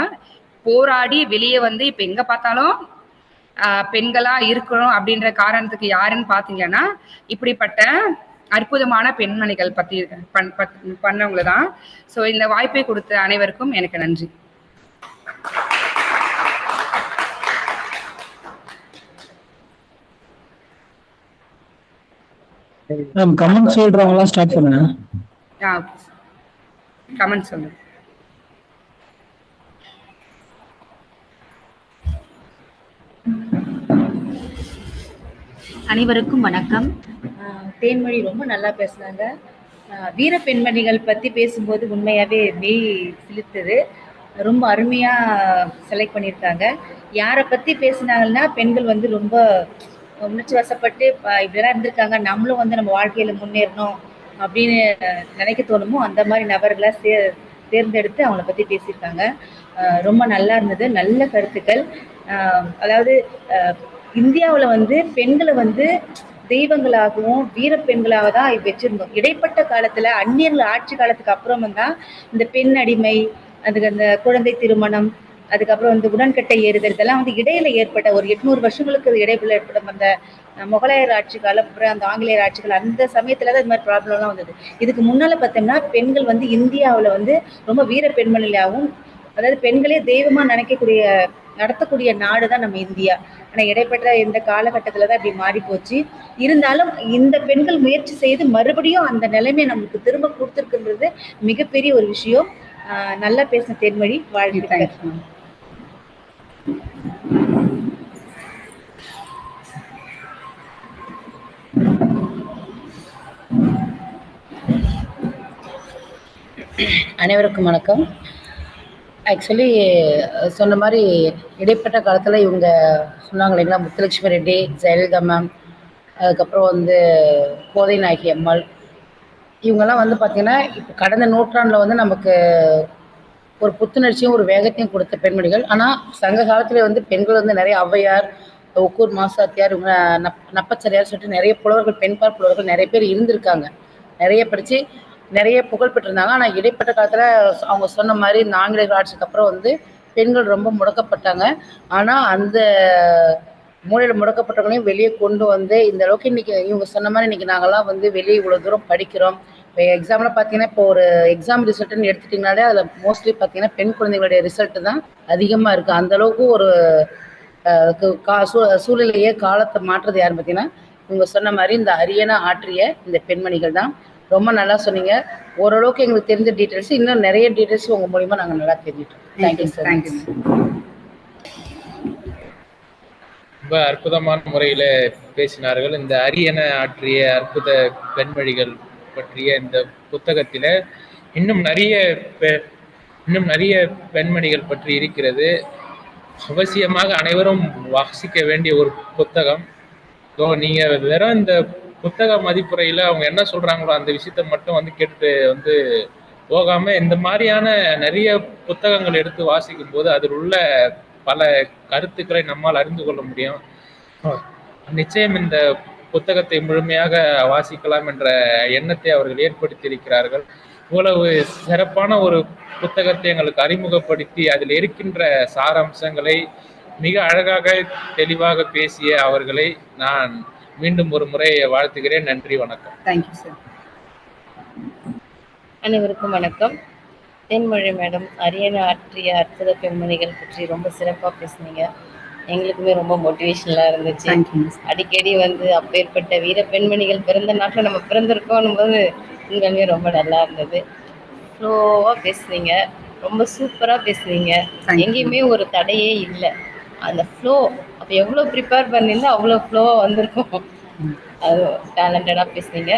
போராடி வெளியே வந்து இப்ப எங்க பார்த்தாலும் பெண்களா இருக்கணும் அப்படின்ற காரணத்துக்கு யாருன்னு பாத்தீங்கன்னா இப்படிப்பட்ட அற்புதமான பெண்மணிகள் பத்தி பண்ணவங்க தான். ஸோ இந்த வாய்ப்பை கொடுத்த அனைவருக்கும் எனக்கு நன்றி. கமெண்ட் சொல்றவங்கலாம் ஸ்டார்ட் பண்ணுங்க. கமெண்ட் சொல்லுங்க. அனைவருக்கும் வணக்கம். தேன்மொழி ரொம்ப நல்லா பேசுனாங்க. வீர பெண்மணிகள் பற்றி பேசும்போது உண்மையாகவே மெய் சிலிர்த்தது. ரொம்ப அருமையாக செலக்ட் பண்ணியிருக்காங்க. யாரை பற்றி பேசுனாங்கன்னா பெண்கள் வந்து ரொம்ப உணர்ச்சி வசப்பட்டு இப்படிலாம் இருந்திருக்காங்க, நம்மளும் வந்து நம்ம வாழ்க்கையில் முன்னேறணும் அப்படின்னு நினைக்க தோணுமோ அந்த மாதிரி நபர்களை தேர்ந்தெடுத்து அவங்கள பற்றி பேசியிருக்காங்க. ரொம்ப நல்லா இருந்தது, நல்ல கருத்துக்கள். அதாவது இந்தியாவில் வந்து பெண்களை வந்து தெய்வங்களாகவும் வீர பெண்களாக தான் வச்சிருந்தோம். இடைப்பட்ட காலத்துல அந்நியர்கள் ஆட்சி காலத்துக்கு அப்புறம் தான் இந்த பெண் அடிமை, அதுக்கு அந்த குழந்தை திருமணம், அதுக்கப்புறம் வந்து உடன்கட்டை ஏறுதல், இதெல்லாம் வந்து இடையில ஏற்பட்ட ஒரு 800 வருஷங்களுக்கு இடையில ஏற்படும் அந்த முகலாயர் ஆட்சி காலம், அப்புறம் அந்த ஆங்கிலேயர் ஆட்சி காலம், அந்த சமயத்துல தான் இது மாதிரி ப்ராப்ளம்லாம் வந்தது. இதுக்கு முன்னால பார்த்தோம்னா பெண்கள் வந்து இந்தியாவில் வந்து ரொம்ப வீர பெண்மணியாகவும், அதாவது பெண்களே தெய்வமா நினைக்கக்கூடிய நடத்தக்கூடிய நாடு தான் நம்ம இந்தியா. ஆனால் இடைப்பட்ட இந்த காலகட்டத்தில் தான் இப்படி மாறி போச்சு. இருந்தாலும் இந்த பெண்கள் முயற்சி செய்து மறுபடியும் அந்த நிலைமையை நம்மளுக்கு திரும்ப கொடுத்துருக்குன்றது மிகப்பெரிய ஒரு விஷயம். நல்லா பேசின தேன்மொழி, வாழ்த்துக்கள். அனைவருக்கும் வணக்கம். ஆக்சுவலி சொன்ன மாதிரி இடைப்பட்ட காலத்தில் இவங்க சொன்னாங்க இல்லைங்களா, முத்துலட்சுமி ரெட்டி, ஜெயலலிதா மேம், அதுக்கப்புறம் வந்து கோதை நாயகி அம்மாள், இவங்கெல்லாம் வந்து பார்த்திங்கன்னா இப்போ கடந்த நூற்றாண்டில் வந்து நமக்கு ஒரு புத்துணர்ச்சியும் ஒரு வேகத்தையும் கொடுத்த பெண்மணிகள். ஆனால் சங்க காலத்தில் வந்து பெண்கள் வந்து நிறைய ஔவையார், ஒக்கூர் மாசாத்தியார், இவங்க நப்பச்சரியார் சொல்லிட்டு நிறைய புலவர்கள், பெண்பால் புலவர்கள் நிறைய பேர் இருந்திருக்காங்க, நிறைய படித்து நிறைய புகழ் பெற்றிருந்தாங்க. ஆனால் இடைப்பட்ட காலத்தில் அவங்க சொன்ன மாதிரி இந்த ஆங்கிலேயர் ஆட்சிக்கு அப்புறம் வந்து பெண்கள் ரொம்ப முடக்கப்பட்டாங்க. ஆனால் அந்த மூலையில் முடக்கப்பட்டவங்களையும் வெளியே கொண்டு வந்து இந்த அளவுக்கு இன்றைக்கி இவங்க சொன்ன மாதிரி இன்றைக்கி நாங்கள்லாம் வந்து வெளியே இவ்வளோ தூரம் படிக்கிறோம். இப்போ எக்ஸாமில் பார்த்தீங்கன்னா, இப்போ ஒரு எக்ஸாம் ரிசல்ட்டுன்னு எடுத்துட்டிங்கனாலே அதில் மோஸ்ட்லி பார்த்தீங்கன்னா பெண் குழந்தைகளுடைய ரிசல்ட்டு தான் அதிகமாக இருக்குது. அந்தளவுக்கு ஒரு சூழ்நிலையே காலத்தை மாற்றுறது யாருன்னு பார்த்தீங்கன்னா இவங்க சொன்ன மாதிரி இந்த அரியணை ஆற்றிய இந்த பெண்மணிகள் தான். ரொம்ப நல்லா சொன்னீங்க. ஓரளவுக்கு எங்களுக்கு தெரிஞ்ச டீட்டெயில்ஸ், இன்னும் நிறைய டீட்டெயில்ஸ் உங்கள் மூலிமா நாங்கள் நல்லா தெரிஞ்சிட்டோம். Thank you sir. தேங்க்யூ. ரொம்ப அற்புதமான முறையில் பேசினார்கள். இந்த அரியணை ஆற்றிய அற்புத பெண்மணிகள் பற்றிய இந்த புத்தகத்தில் இன்னும் நிறைய பெண்மணிகள் பற்றி இருக்கிறது. அவசியமாக அனைவரும் வாசிக்க வேண்டிய ஒரு புத்தகம். நீங்கள் வெறும் இந்த புத்தக மதிப்புரையில் அவங்க என்ன சொல்கிறாங்களோ அந்த விஷயத்த மட்டும் வந்து கேட்டு வந்து போகாமல் இந்த மாதிரியான நிறைய புத்தகங்கள் எடுத்து வாசிக்கும் போது அதில் உள்ள பல கருத்துக்களை நம்மால் அறிந்து கொள்ள முடியும். நிச்சயம் இந்த புத்தகத்தை முழுமையாக வாசிக்கலாம் என்ற எண்ணத்தை அவர்கள் ஏற்படுத்தியிருக்கிறார்கள். இவ்வளவு சிறப்பான ஒரு புத்தகத்தை எங்களுக்கு அறிமுகப்படுத்தி அதில் இருக்கின்ற சாராம்சங்களை மிக அழகாக தெளிவாக பேசிய அவர்களை நான் மீண்டும் ஒரு முறை வாழ்த்துகிறேன். நன்றி, வணக்கம். Thank you sir. அனைவருக்கும் வணக்கம். தேன்மொழி மேடம் அரியணை ஆற்றிய அற்புத பெண்மணிகள் பற்றி ரொம்ப சிறப்பாக பேசுனீங்க. எங்களுக்குமே ரொம்ப மோட்டிவேஷனலாக இருந்துச்சு. அடிக்கடி வந்து அப்பேற்பட்ட வீர பெண்மணிகள் பிறந்த நாட்டில் நம்ம பிறந்திருக்கோம் போது உண்மையுமே ரொம்ப நல்லா இருந்தது. ஸ்லோவாக பேசுனீங்க, ரொம்ப சூப்பராக பேசுனீங்க. எங்கேயுமே ஒரு தடையே இல்லை. அந்த ஃப்ளோ அப்போ எவ்வளோ ப்ரிப்பேர் பண்ணியிருந்தா அவ்வளோ ஃப்ளோவாக வந்திருக்கும். அது டேலண்டடாக பேசுனீங்க.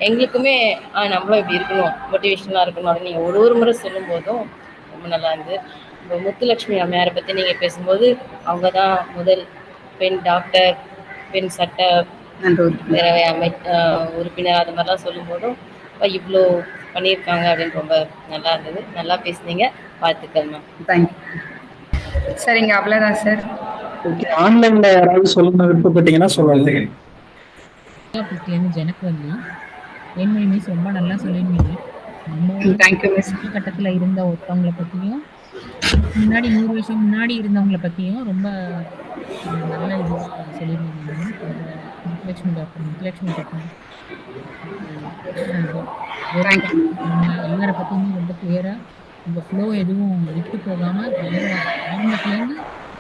எங்களுக்குமே நம்மளும் இப்படி இருக்கணும், மோட்டிவேஷனாக இருக்கணும் அப்படின்னு நீங்கள் ஒரு முறை சொல்லும் போதும் ரொம்ப நல்லா இருந்தது. இப்போ முத்துலட்சுமி அம்மையாரை பற்றி நீங்கள் பேசும்போது அவங்க தான் முதல் பெண் டாக்டர், பெண் சட்ட உறுப்பினர், அது மாதிரிலாம் சொல்லும்போதும் இவ்வளோ பண்ணியிருக்காங்க அப்படின்னு ரொம்ப நல்லா இருந்தது. நல்லா பேசுனீங்க, வாழ்த்துக்கள் மேம். தேங்க்யூ. சரிங்க, அவ்வளோதான் சார். ஓகே, ஆன்லைன்ல யாராவது சொல்லுங்க விருப்பப்பட்டீங்கன்னா சொல்லுங்க. ஜனகவல்லி தேன்மொழி மிஸ் ரொம்ப நல்லா சொல்லியிருந்தீங்க. நம்ம கட்டத்தில் இருந்த ஒருத்தவங்களை பற்றியும் முன்னாடி 100 வருஷம் முன்னாடி இருந்தவங்களை பற்றியும் ரொம்ப நல்ல இது சொல்லியிருந்தீங்க. முத்துலட்சுமி டாக்டர் எல்லாரை பற்றியுமே ரொம்ப கிளியராக இந்த ஃப்ளோ எதுவும் விட்டு போகாமல் ஆரம்பத்துலேருந்து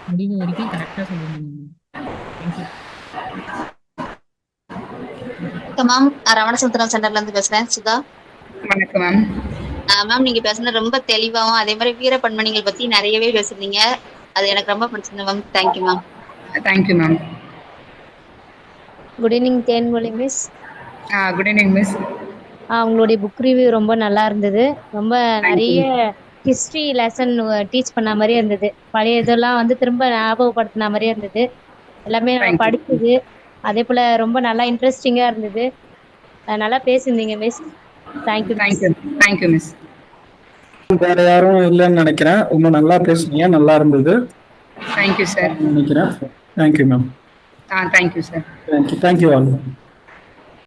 முடிவு வரைக்கும் கரெக்டாக சொல்லியிருந்தீங்க. Thank you ma'am. ரமணசமுத்திரம் சென்டர்ல இருந்து பேசுறேன், சுதா. வணக்கம் மேம். மேம், நீங்க பேசுனது ரொம்ப தெளிவாகவும் அதே மாதிரி வீர பெண்மணிகள் பத்தி நிறையவே பேசுறீங்க. அது எனக்கு ரொம்ப பிடிச்சிருந்தது ma'am. Thank you ma'am. Thank you ma'am. Good evening Thenmozhi miss. Good evening miss. உங்களுடைய புக் ரிவ்யூ ரொம்ப நல்லா இருந்தது. ரொம்ப நிறைய ஹிஸ்ட்ரி லெசன் டீச் பண்ண மாதிரியே இருந்தது. பழைய இதெல்லாம் வந்து திரும்ப ஞாபகப்படுத்தின மாதிரியே இருந்தது. எல்லாமே நம்ம படிச்சது. அதே போல ரொம்ப நல்லா இன்ட்ரெஸ்டிங்கா இருந்தது. நல்லா பேசியிருந்தீங்க மிஸ். தேங்க்யூ. Thank you miss. வேற யாரும் இல்லைன்னு நினைக்கிறேன். ரொம்ப நல்லா பேசுனீங்க, நல்லா இருந்தது. Thank you sir. நினைக்கிறேன். Thank you ma'am. Thank you sir. Thank you all.